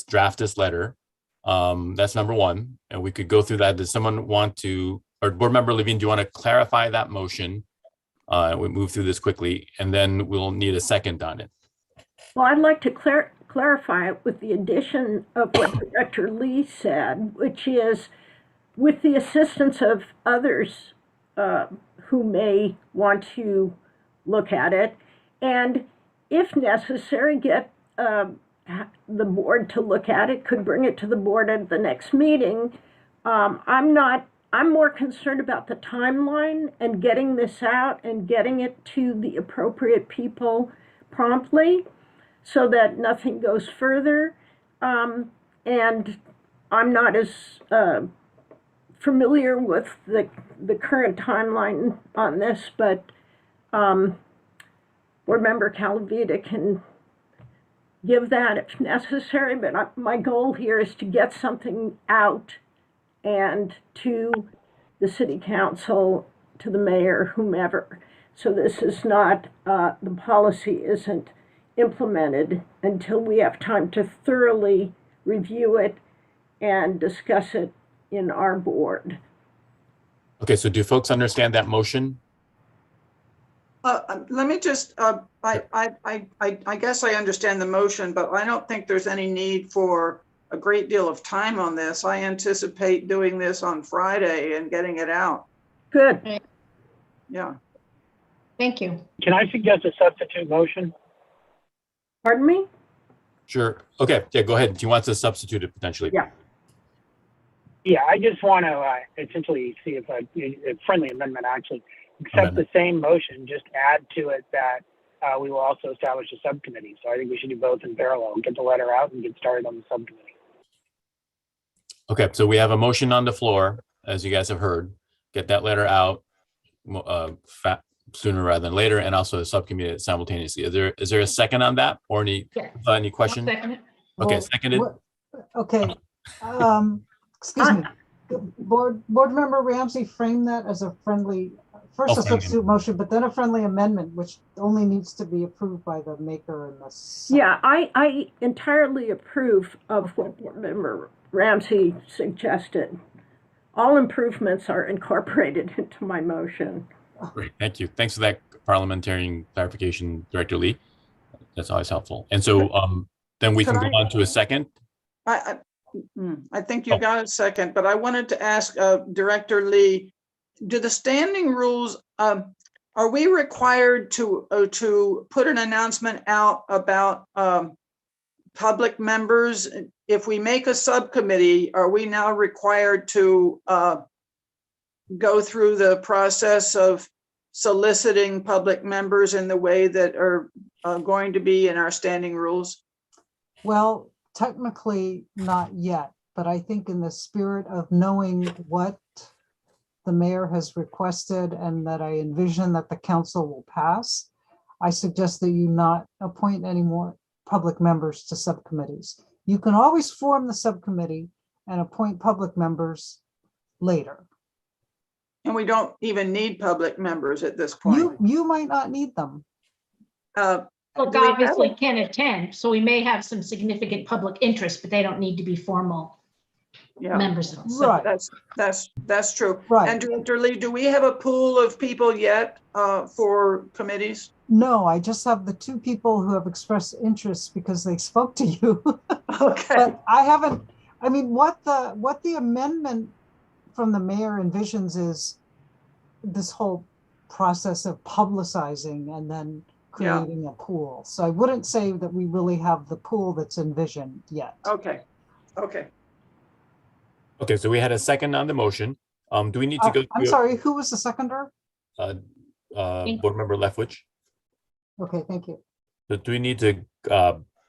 draft this letter. That's number one, and we could go through that. Does someone want to, or Board Member Levine, do you want to clarify that motion? We move through this quickly, and then we'll need a second on it. Well, I'd like to clarify it with the addition of what Director Lee said, which is with the assistance of others who may want to look at it, and if necessary, get the board to look at it, could bring it to the board at the next meeting. I'm more concerned about the timeline and getting this out and getting it to the appropriate people promptly so that nothing goes further. And I'm not as familiar with the current timeline on this, but Board Member Calavita can give that if necessary, but my goal here is to get something out and to the city council, to the mayor, whomever. So this is not, the policy isn't implemented until we have time to thoroughly review it and discuss it in our board. Okay, so do folks understand that motion? Let me just, I guess I understand the motion, but I don't think there's any need for a great deal of time on this. I anticipate doing this on Friday and getting it out. Good. Yeah. Thank you. Can I suggest a substitute motion? Pardon me? Sure. Okay, yeah, go ahead. Do you want to substitute it potentially? Yeah. Yeah, I just want to essentially see if a friendly amendment actually accept the same motion, just add to it that we will also establish a subcommittee. So I think we should do both in parallel, get the letter out and get started on the subcommittee. Okay, so we have a motion on the floor, as you guys have heard. Get that letter out sooner rather than later, and also the subcommittee simultaneously. Is there a second on that, or any question? Second. Okay, Well, seconded. Okay, excuse me. Board Member Ramsey framed that as a friendly, first a substitute motion, but then a friendly amendment, which only needs to be approved by the maker and the. Yeah, I entirely approve of what Board Member Ramsey suggested. All improvements are incorporated into my motion. Great, thank you. Thanks for that parliamentarian clarification, Director Lee. That's always helpful. And so then we can go on to a second. I think you got a second, but I wanted to ask Director Lee, do the standing rules, are we required to put an announcement out about public members? If we make a subcommittee, are we now required to go through the process of soliciting public members in the way that are going to be in our standing rules? Well, technically not yet, but I think in the spirit of knowing what the mayor has requested and that I envision that the council will pass, I suggest that you not appoint any more public members to subcommittees. You can always form the subcommittee and appoint public members later. And we don't even need public members at this point. You might not need them. Look, obviously can attend, so we may have some significant public interest, but they don't need to be formal members of the Right. That's true. Right. And Director Lee, do we have a pool of people yet for committees? No, I just have the two people who have expressed interest because they spoke to you. Okay. But I haven't, I mean, what the amendment from the mayor envisions is this whole process of publicizing and then creating a pool. So I wouldn't say that we really have the pool that's envisioned yet. Okay. Okay. Okay, so we had a second on the motion. Do we need to go? I'm sorry, who was the seconder? Board Member Leftwich. Okay, thank you. So do we need to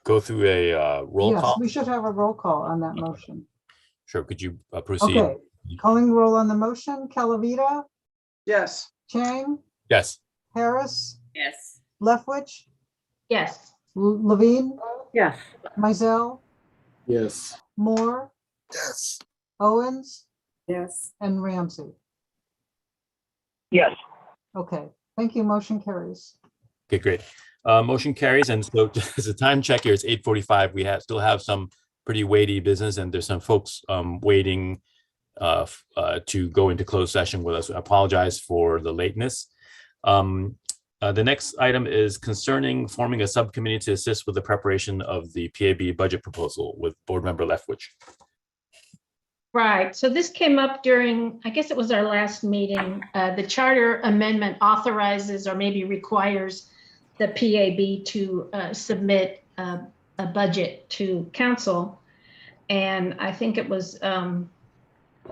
go through a roll Yes, call? we should have a roll call on that motion. Sure, could you proceed? Okay, calling the roll on the motion, Calavita, Yes. Chang, Yes. Harris, Yes. Leftwich, Yes. Levine, Yes. Mizell, Yes. Moore, Yes. Owens, Yes. and Ramsey. Yes. Okay, thank you. Motion carries. Okay, great. Motion carries. And so just as a time check here, it's 8:45. We still have some pretty weighty business, and there's some folks waiting to go into closed session with us. I apologize for the lateness. The next item is concerning forming a subcommittee to assist with the preparation of the PAB budget proposal with Board Member Leftwich. Right. So this came up during, I guess it was our last meeting. The charter amendment authorizes or maybe requires the PAB to submit a budget to council. And I think it was, and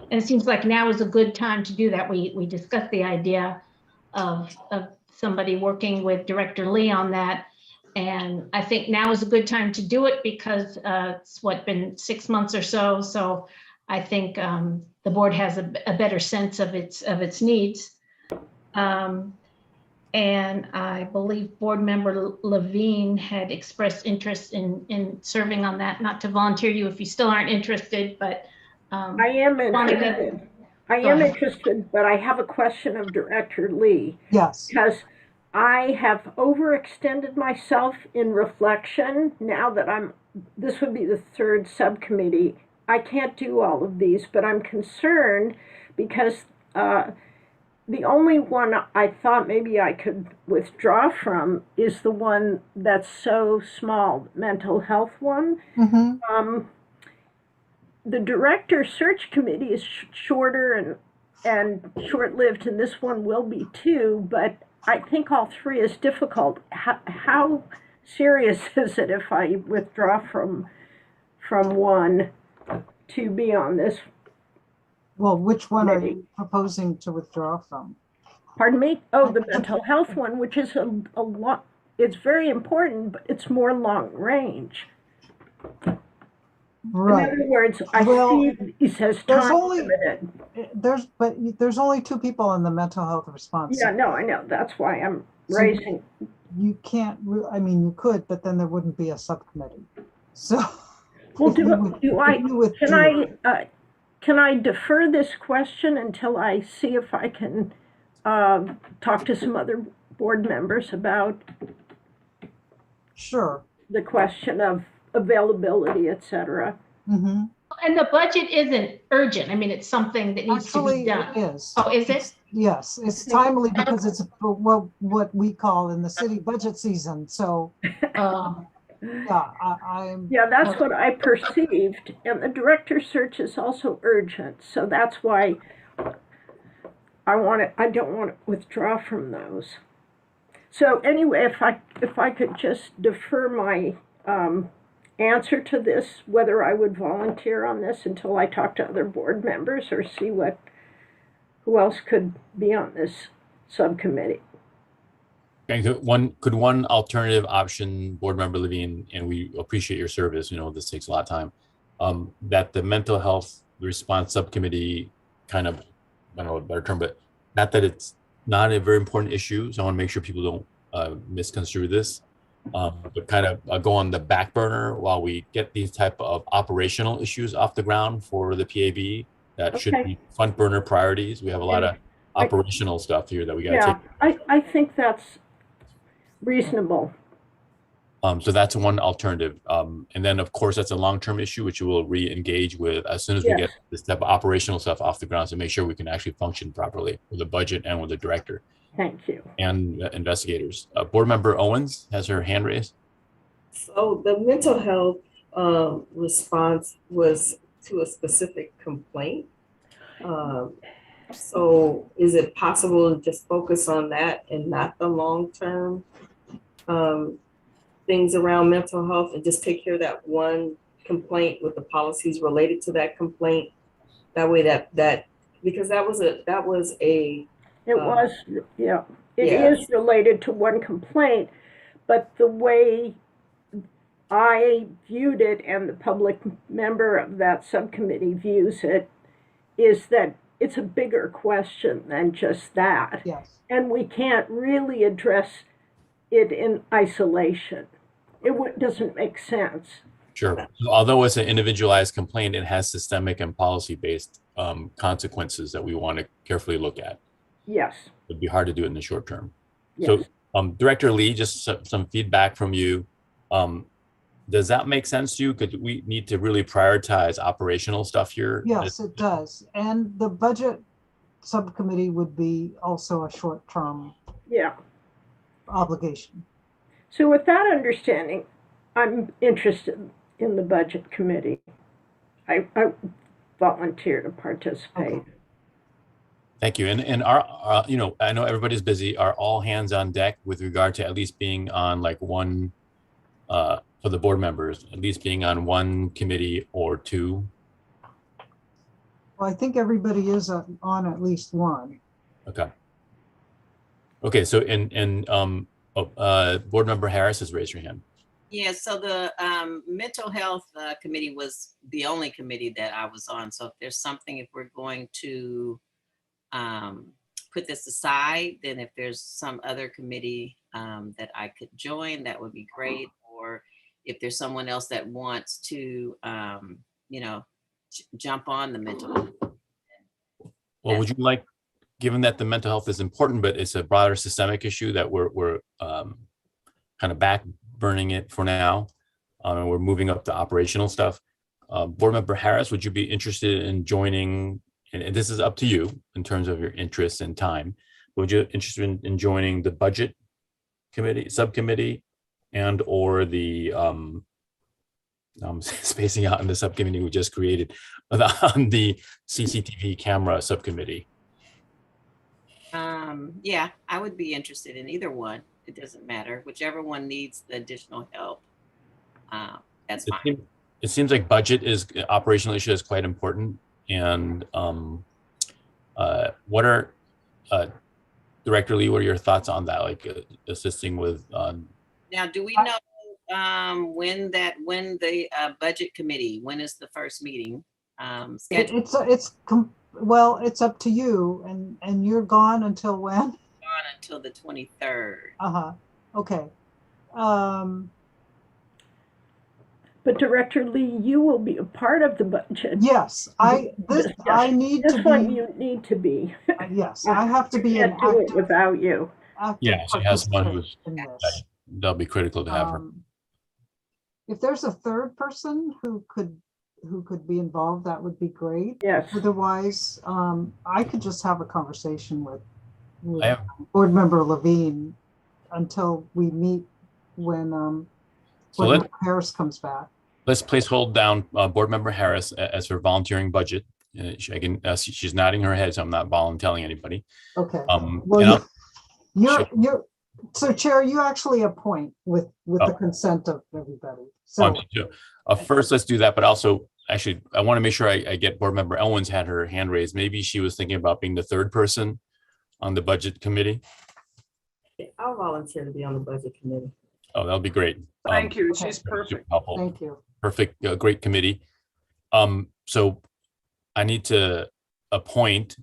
it seems like now is a good time to do that. We discussed the idea of somebody working with Director Lee on that. And I think now is a good time to do it because it's been 6 months or so. So I think the board has a better sense of its needs. And I believe Board Member Levine had expressed interest in serving on that. Not to volunteer you if you still aren't interested, but I am interested. I am interested, but I have a question of Director Lee. Yes. Because I have overextended myself in reflection now that this would be the third subcommittee. I can't do all of these, but I'm concerned because the only one I thought maybe I could withdraw from is the one that's so small, mental health one. Mm-hmm. The director search committee is shorter and short-lived, and this one will be too, but I think all three is difficult. How serious is it if I withdraw from one to be on this? Well, which one are you proposing to withdraw from? Pardon me? Oh, the mental health one, which is a lot. It's very important, but it's more long range. Right. In other words, I see he says time limited. There's only 2 people on the mental health response. Yeah, no, I know. That's why I'm raising. You can't. I mean, you could, but then there wouldn't be a subcommittee. So. Well, can I defer this question until I see if I can talk to some other board members about the question of availability, et cetera? Mm-hmm. And the budget isn't urgent. I mean, it's something that needs to be done. It is. Oh, is it? Yes, it's timely because it's what we call in the city budget season. So, yeah, that's what I perceived. And the director search is also urgent. So that's why I don't want to withdraw from those. So anyway, if I could just defer my answer to this, whether I would volunteer on this until I talk to other board members or see who else could be on this subcommittee. And could one alternative option, Board Member Levine, and we appreciate your service, this takes a lot of time, that the mental health response subcommittee kind of, I don't know a better term, but not that it's not a very important issue. So I want to make sure people don't misconstrue this, but kind of go on the back burner while we get these type of operational issues off the ground for the PAB. That should be front burner priorities. We have a lot of operational stuff here that we got to take. I think that's reasonable. So that's one alternative. And then, of course, that's a long-term issue, which we will re-engage with as soon as we get this type of operational stuff off the ground to make sure we can actually function properly with the budget and with the director. Thank you. And investigators. Board Member Owens has her hand raised. So the mental health response was to a specific complaint. So is it possible to just focus on that and not the long-term things around mental health and just take care of that one complaint with the policies related to that complaint? That way because it is related to one complaint, but the way I viewed it and the public member of that subcommittee views it is that it's a bigger question than just that. Yes. And we can't really address it in isolation. It doesn't make sense. Sure. Although it's an individualized complaint, it has systemic and policy-based consequences that we want to carefully look at. Yes. It'd be hard to do it in the short term. Yes. So Director Lee, just some feedback from you. Does that make sense to you? Could we need to really prioritize operational stuff here? Yes, it does. And the budget subcommittee would be also a short-term Yeah. obligation. So with that understanding, I'm interested in the budget committee. I volunteer to participate. Thank you. And our, you know, I know everybody's busy. Are all hands on deck with regard to at least being on like one, for the board members, at least being on one committee or two? Well, I think everybody is on at least one. Okay. Okay. So, board member Harris has raised her hand. Yeah, so the mental health committee was the only committee that I was on. So if there's something, if we're going to put this aside, then if there's some other committee that I could join, that would be great. Or if there's someone else that wants to, you know, jump on the mental health. Well, would you like, given that the mental health is important, but it's a broader systemic issue that we're kind of back burning it for now, and we're moving up to operational stuff. Board member Harris, would you be interested in joining? And this is up to you in terms of your interest and time. Would you interested in joining the budget committee, subcommittee, and or the I'm spacing out in the subcommittee we just created on the CCTV camera subcommittee? Yeah, I would be interested in either one. It doesn't matter, whichever one needs the additional help. That's fine. It seems like budget is operational issue is quite important. And what are Director Lee, what are your thoughts on that? Like assisting with now, do we know when the budget committee, when is the first meeting scheduled? Well, it's up to you, and you're gone until when? On until the 23rd. Okay. But Director Lee, you will be a part of the budget. Yes, I need to be. This one you need to be. Yes, I have to be an Can't do it without you. yeah, she has one who's that'll be critical to have her. If there's a third person who could be involved, that would be great. Yes. Otherwise, I could just have a conversation with board member Levine until we meet when Harris comes back. Let's hold down board member Harris as her volunteering budget. She's nodding her head, so I'm not volunteering anybody. Okay. Well, so Chair, you actually appoint with the consent of everybody. So first, let's do that. But also, actually, I want to make sure I get board member Owens had her hand raised. Maybe she was thinking about being the third person on the budget committee. I'll volunteer to be on the budget committee. Oh, that'll be great. Thank you. She's perfect. Thank you. Perfect. Great committee. So I need to appoint,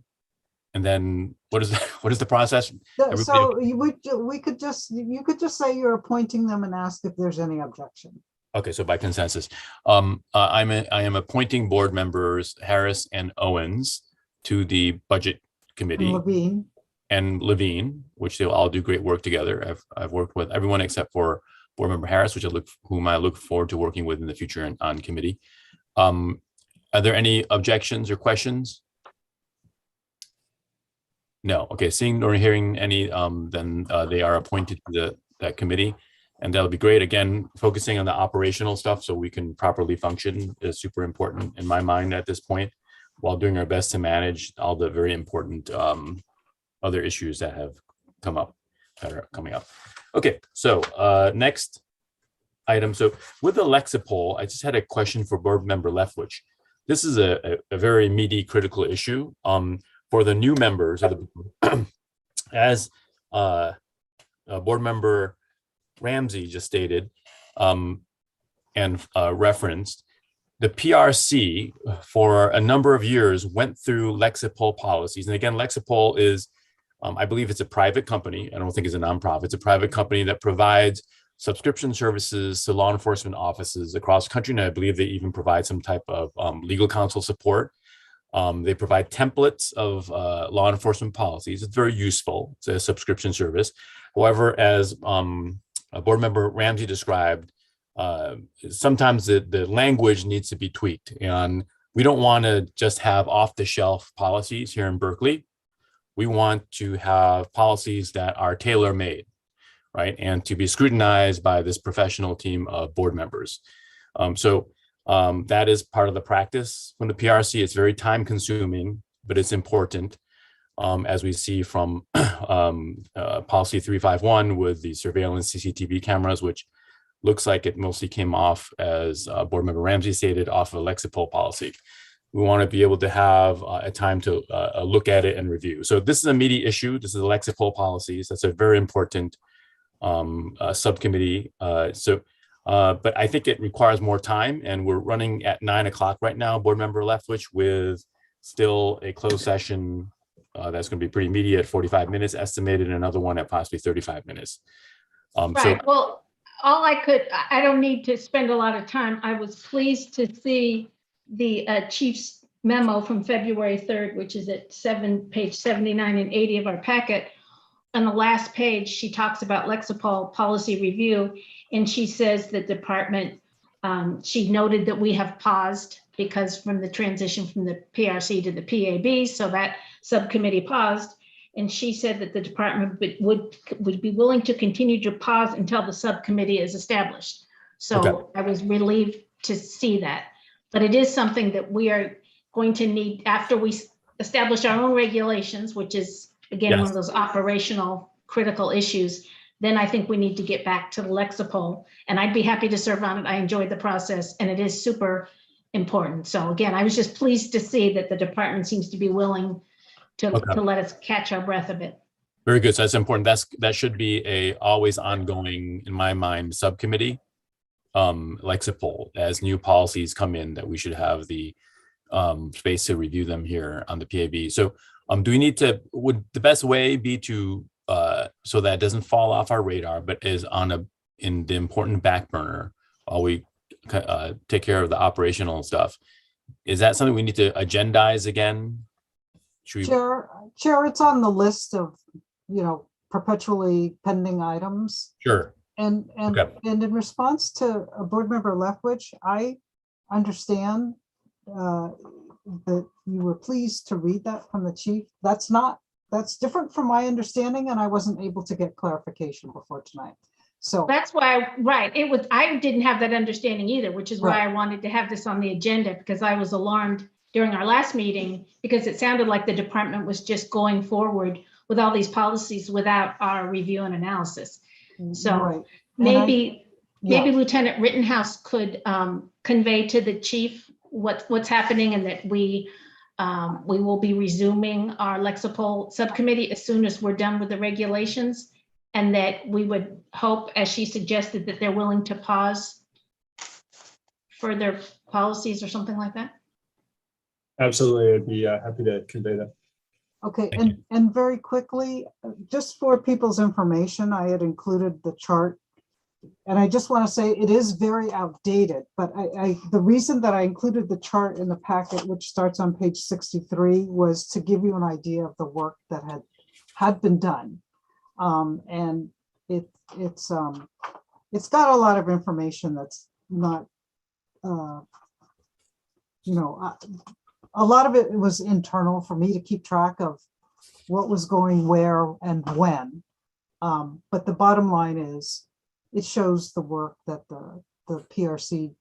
and then what is the process? So you could just say you're appointing them and ask if there's any objection. Okay, so by consensus, I am appointing board members Harris and Owens to the budget committee. And Levine, which they'll all do great work together. I've worked with everyone except for board member Harris, whom I look forward to working with in the future on committee. Are there any objections or questions? No. Okay. Seeing or hearing any, then they are appointed to that committee, and that'll be great. Again, focusing on the operational stuff so we can properly function is super important in my mind at this point, while doing our best to manage all the very important other issues that have come up, that are coming up. Okay, so next item. So with the Lexipol, I just had a question for board member Leftwich. This is a very meaty, critical issue for the new members of the board. As board member Ramsey just stated and referenced, the PRC for a number of years went through Lexipol policies. And again, Lexipol is, I believe it's a private company. I don't think it's a nonprofit. It's a private company that provides subscription services to law enforcement offices across the country. And I believe they even provide some type of legal counsel support. They provide templates of law enforcement policies. It's very useful. It's a subscription service. However, as board member Ramsey described, sometimes the language needs to be tweaked, and we don't want to just have off-the-shelf policies here in Berkeley. We want to have policies that are tailor-made, right? And to be scrutinized by this professional team of board members. That is part of the practice from the PRC. It's very time-consuming, but it's important, as we see from policy 351 with the surveillance CCTV cameras, which looks like it mostly came off, as Board Member Ramsey stated, off of Lexipol policy. We want to be able to have a time to look at it and review. So this is a meaty issue. This is the Lexipol policies. That's a very important subcommittee. But I think it requires more time, and we're running at 9 o'clock right now, Board Member Leftwich, with still a closed session that's going to be pretty meaty at 45 minutes estimated, and another one at possibly 35 minutes. Right. Well, I don't need to spend a lot of time. I was pleased to see the chief's memo from February 3rd, which is at page 79 and 80 of our packet. On the last page, she talks about Lexipol policy review, and she says the department, she noted that we have paused because from the transition from the PRC to the PAB, so that subcommittee paused. And she said that the department would be willing to continue to pause until the subcommittee is established. So okay. I was relieved to see that. But it is something that we are going to need after we establish our own regulations, which is, again, yes, one of those operational critical issues. Then I think we need to get back to the Lexipol, and I'd be happy to serve on it. I enjoyed the process, and it is super important. So again, I was just pleased to see that the department seems to be willing to let us catch our breath a bit. Very good. So that's important. That should be a always ongoing, in my mind, subcommittee, Lexipol, as new policies come in, that we should have the space to review them here on the PAB. So do we need to, would the best way be to, so that it doesn't fall off our radar, but is in the important back burner while we take care of the operational stuff? Is that something we need to agendize again? Chair, it's on the list of, perpetually pending items. Sure. And in response to a Board Member Leftwich, I understand that you were pleased to read that from the chief. That's different from my understanding, and I wasn't able to get clarification before tonight. So that's why, right. I didn't have that understanding either, which is why I wanted to have this on the agenda, because I was alarmed during our last meeting, because it sounded like the department was just going forward with all these policies without our review and analysis. So maybe Lieutenant Rittenhouse could convey to the chief what's happening, and that we will be resuming our Lexipol subcommittee as soon as we're done with the regulations, and that we would hope, as she suggested, that they're willing to pause further policies or something like that. Absolutely, I'd be happy to convey that. Okay, and very quickly, just for people's information, I had included the chart, and I just want to say it is very outdated, but the reason that I included the chart in the packet, which starts on page 63, was to give you an idea of the work that had been done. And it's got a lot of information that's not, a lot of it was internal for me to keep track of what was going where and when. But the bottom line is, it shows the work that the PRC,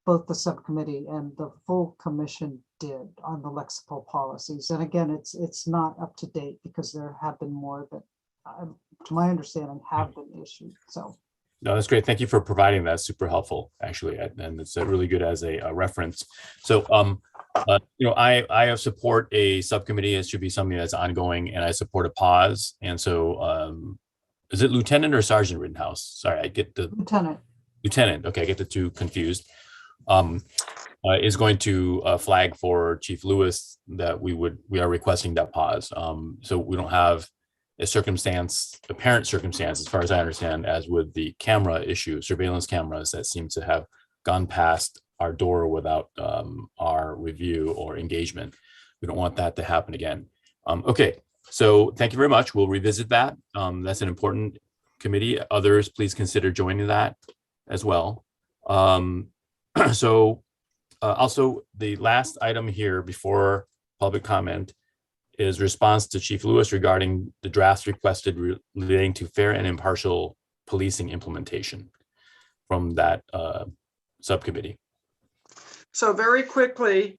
both the subcommittee and the full commission, did on the Lexipol policies. And again, it's not up to date, because there have been more that, to my understanding, have been issued. So. No, that's great. Thank you for providing that. Super helpful, actually, and it's really good as a reference. So, I support a subcommittee. It should be something that's ongoing, and I support a pause. And so, is it Lieutenant or Sergeant Rittenhouse? Sorry, I get the Lieutenant. Okay, I get the two confused. Is going to flag for Chief Lewis that we are requesting that pause. So we don't have apparent circumstance, as far as I understand, as with the camera issue, surveillance cameras that seem to have gone past our door without our review or engagement. We don't want that to happen again. Okay, so thank you very much. We'll revisit that. That's an important committee. Others, please consider joining that as well. Also, the last item here before public comment is response to Chief Lewis regarding the drafts requested relating to fair and impartial policing implementation from that subcommittee. So very quickly,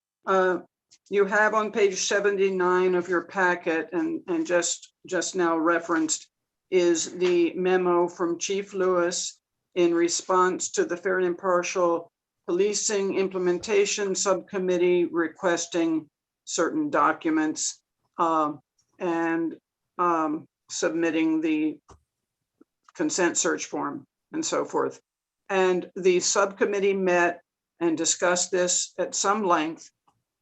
you have on page 79 of your packet and just now referenced is the memo from Chief Lewis in response to the Fair and Impartial Policing Implementation Subcommittee requesting certain documents and submitting the consent search form and so forth. And the subcommittee met and discussed this at some length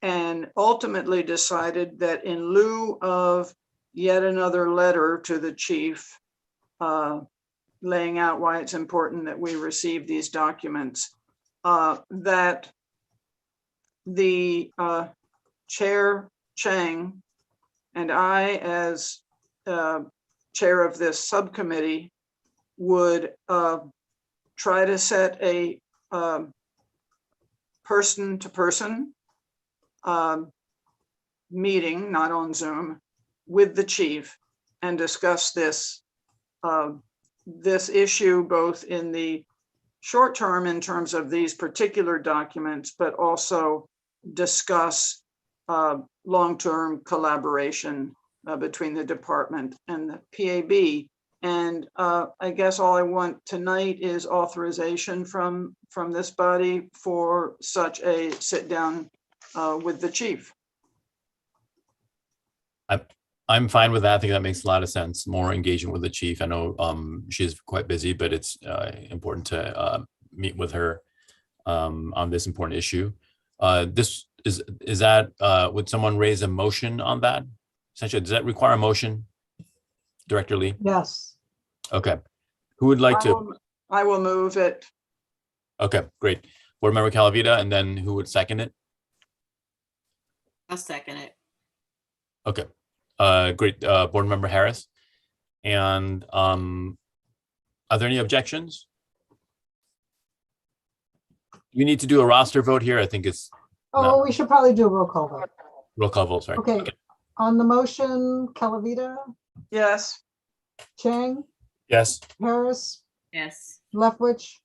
and ultimately decided that in lieu of yet another letter to the chief laying out why it's important that we receive these documents, that the Chair Chang and I, as chair of this subcommittee, would try to set a person-to-person meeting, not on Zoom, with the chief and discuss this issue both in the short term in terms of these particular documents, but also discuss long-term collaboration between the department and the PAB. And I guess all I want tonight is authorization from this body for such a sit down with the chief. I'm fine with that. I think that makes a lot of sense. More engagement with the chief. I know she's quite busy, but it's important to meet with her on this important issue. This is that would someone raise a motion on that? Essentially, does that require a motion, Director Lee? Yes. Okay. Who would like to? I will move it. Okay, great. Board Member Calavita, and then who would second it? I'll second it. Okay. Great. Board Member Harris. And are there any objections? You need to do a roster vote here. I think it's Oh, we should probably do a roll call vote. roll call vote. Sorry. Okay. On the motion, Calavita, Yes. Chang, Yes. Harris, Yes. Leftwich,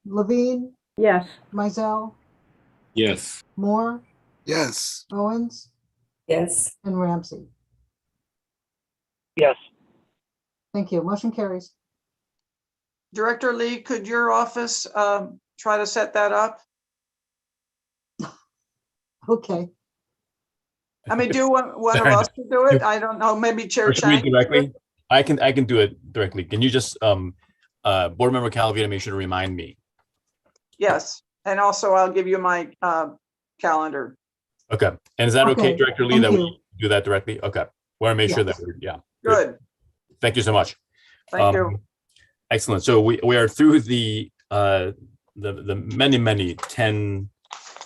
Levine, Yes. Mizell, Yes. Moore, Yes. Owens, Yes. and Ramsey. Yes. Thank you. Motion carries. Director Lee, could your office try to set that up? Okay. I mean, do one of us to do it? I don't know, maybe Chair Or should we Chang. directly? I can do it directly. Can you just Board Member Calavita make sure to remind me? Yes, and also I'll give you my calendar. Okay. And is that okay, Okay, Director Lee, thank that you. we do that directly? Okay. Want to make sure that Yes. we're, yeah. Good, Thank you so much. thank you. Excellent. So we are through the many 10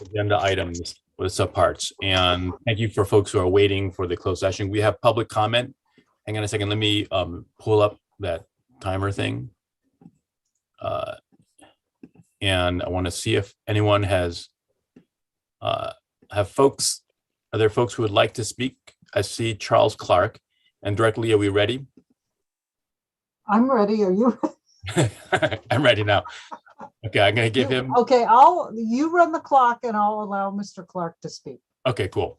agenda items with subparts. And thank you for folks who are waiting for the closed session. We have public comment. Hang on a second. Let me pull up that timer thing. And I want to see if anyone has are there folks who would like to speak? I see Charles Clark. And directly, are we ready? I'm ready. Are you? I'm ready now. Okay, I'm gonna give him. Okay, you run the clock and I'll allow Mr. Clark to speak. Okay, cool.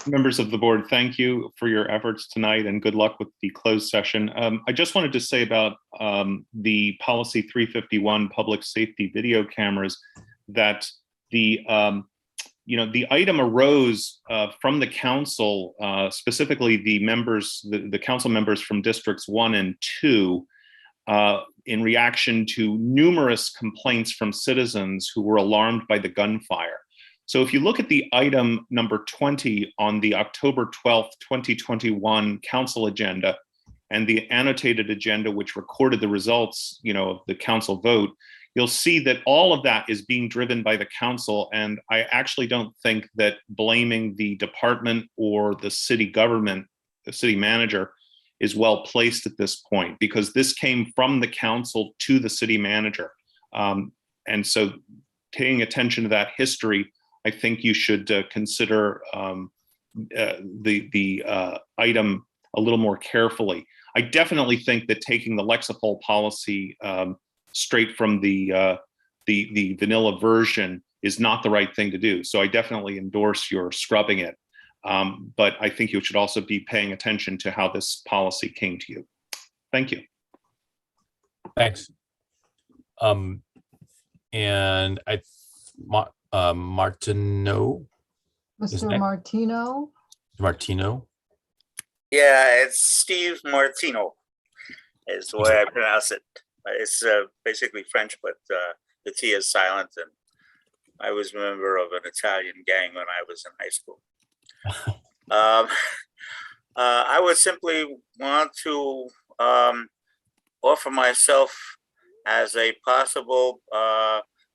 Members of the board, thank you for your efforts tonight and good luck with the closed session. I just wanted to say about the policy 351 public safety video cameras that the item arose from the council, specifically the council members from districts 1 and 2, in reaction to numerous complaints from citizens who were alarmed by the gunfire. So if you look at the item number 20 on the October 12th, 2021 council agenda and the annotated agenda, which recorded the results, of the council vote, you'll see that all of that is being driven by the council. And I actually don't think that blaming the department or the city government, the city manager, is well placed at this point, because this came from the council to the city manager. And so paying attention to that history, I think you should consider the item a little more carefully. I definitely think that taking the Lexapol policy straight from the vanilla version is not the right thing to do. So I definitely endorse your scrubbing it. But I think you should also be paying attention to how this policy came to you. Thank you. Thanks. And Martineau. Is Mr. that- Martino, Martino. Yeah, it's Steve Martino is the way I pronounce it. It's basically French, but the T is silent. And I was a member of an Italian gang when I was in high school. I would simply want to offer myself as a possible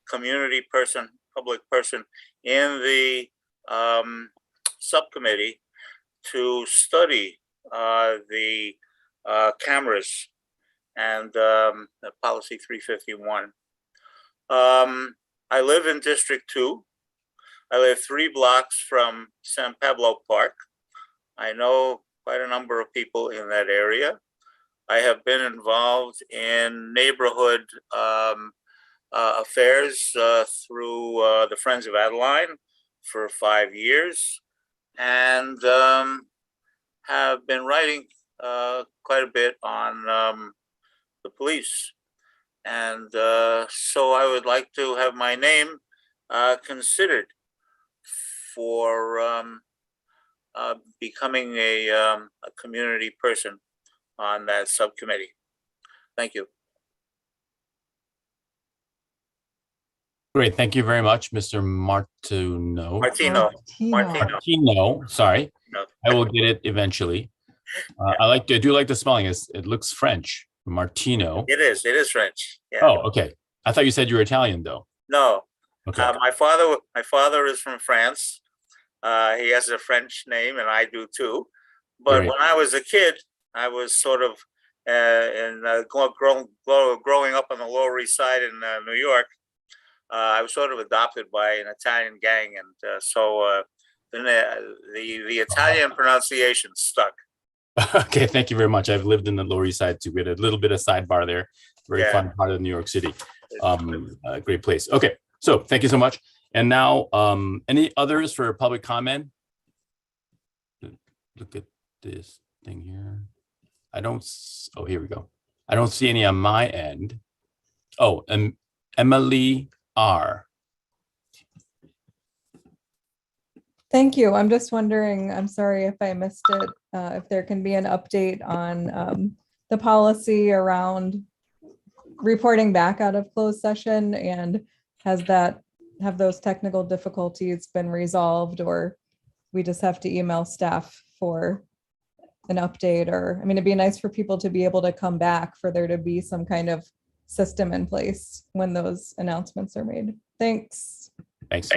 community person, public person in the subcommittee to study the cameras and the policy 351. I live in District 2. I live 3 blocks from San Pablo Park. I know quite a number of people in that area. I have been involved in neighborhood affairs through the Friends of Adeline for 5 years, and have been writing quite a bit on the police. And so I would like to have my name considered for becoming a community person on that subcommittee. Thank you. Great. Thank you very much, Mr. Martino. Martino, sorry. No. I will get it eventually. I do like the spelling. It looks French. Martino. It is French. Yeah. Oh, okay. I thought you said you were Italian though. No. Okay. My father is from France. He has a French name, and I do too. But Great. when I was a kid, I was sort of growing up on the Lower East Side in New York. I was sort of adopted by an Italian gang, and so the Italian pronunciation stuck. Okay, thank you very much. I've lived in the Lower East Side too. We had a little bit of sidebar there. Very fun part of New York City. Great place. Okay, so thank you so much. And now, any others for public comment? Look at this thing here. Oh, here we go. I don't see any on my end. Oh, and Emily R. Thank you. I'm just wondering, I'm sorry if I missed it, if there can be an update on the policy around reporting back out of closed session, and have those technical difficulties been resolved, or we just have to email staff for an update? Or, I mean, it'd be nice for people to be able to come back, for there to be some kind of system in place when those announcements are made. Thanks. Thanks.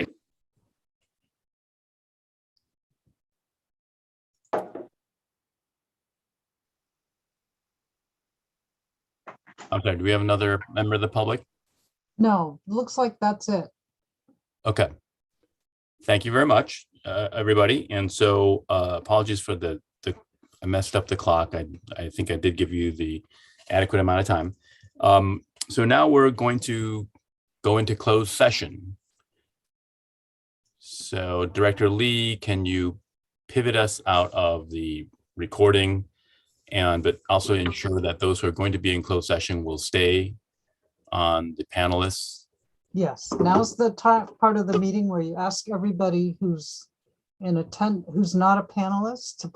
I'm sorry, do we have another member of the public? no, looks like that's it. Okay. Thank you very much, everybody. And so apologies for I messed up the clock. I think I did give you the adequate amount of time. So now we're going to go into closed session. So Director Lee, can you pivot us out of the recording, but also ensure that those who are going to be in closed session will stay on the panelists? Yes, now's the part of the meeting where you ask everybody who's not a panelist to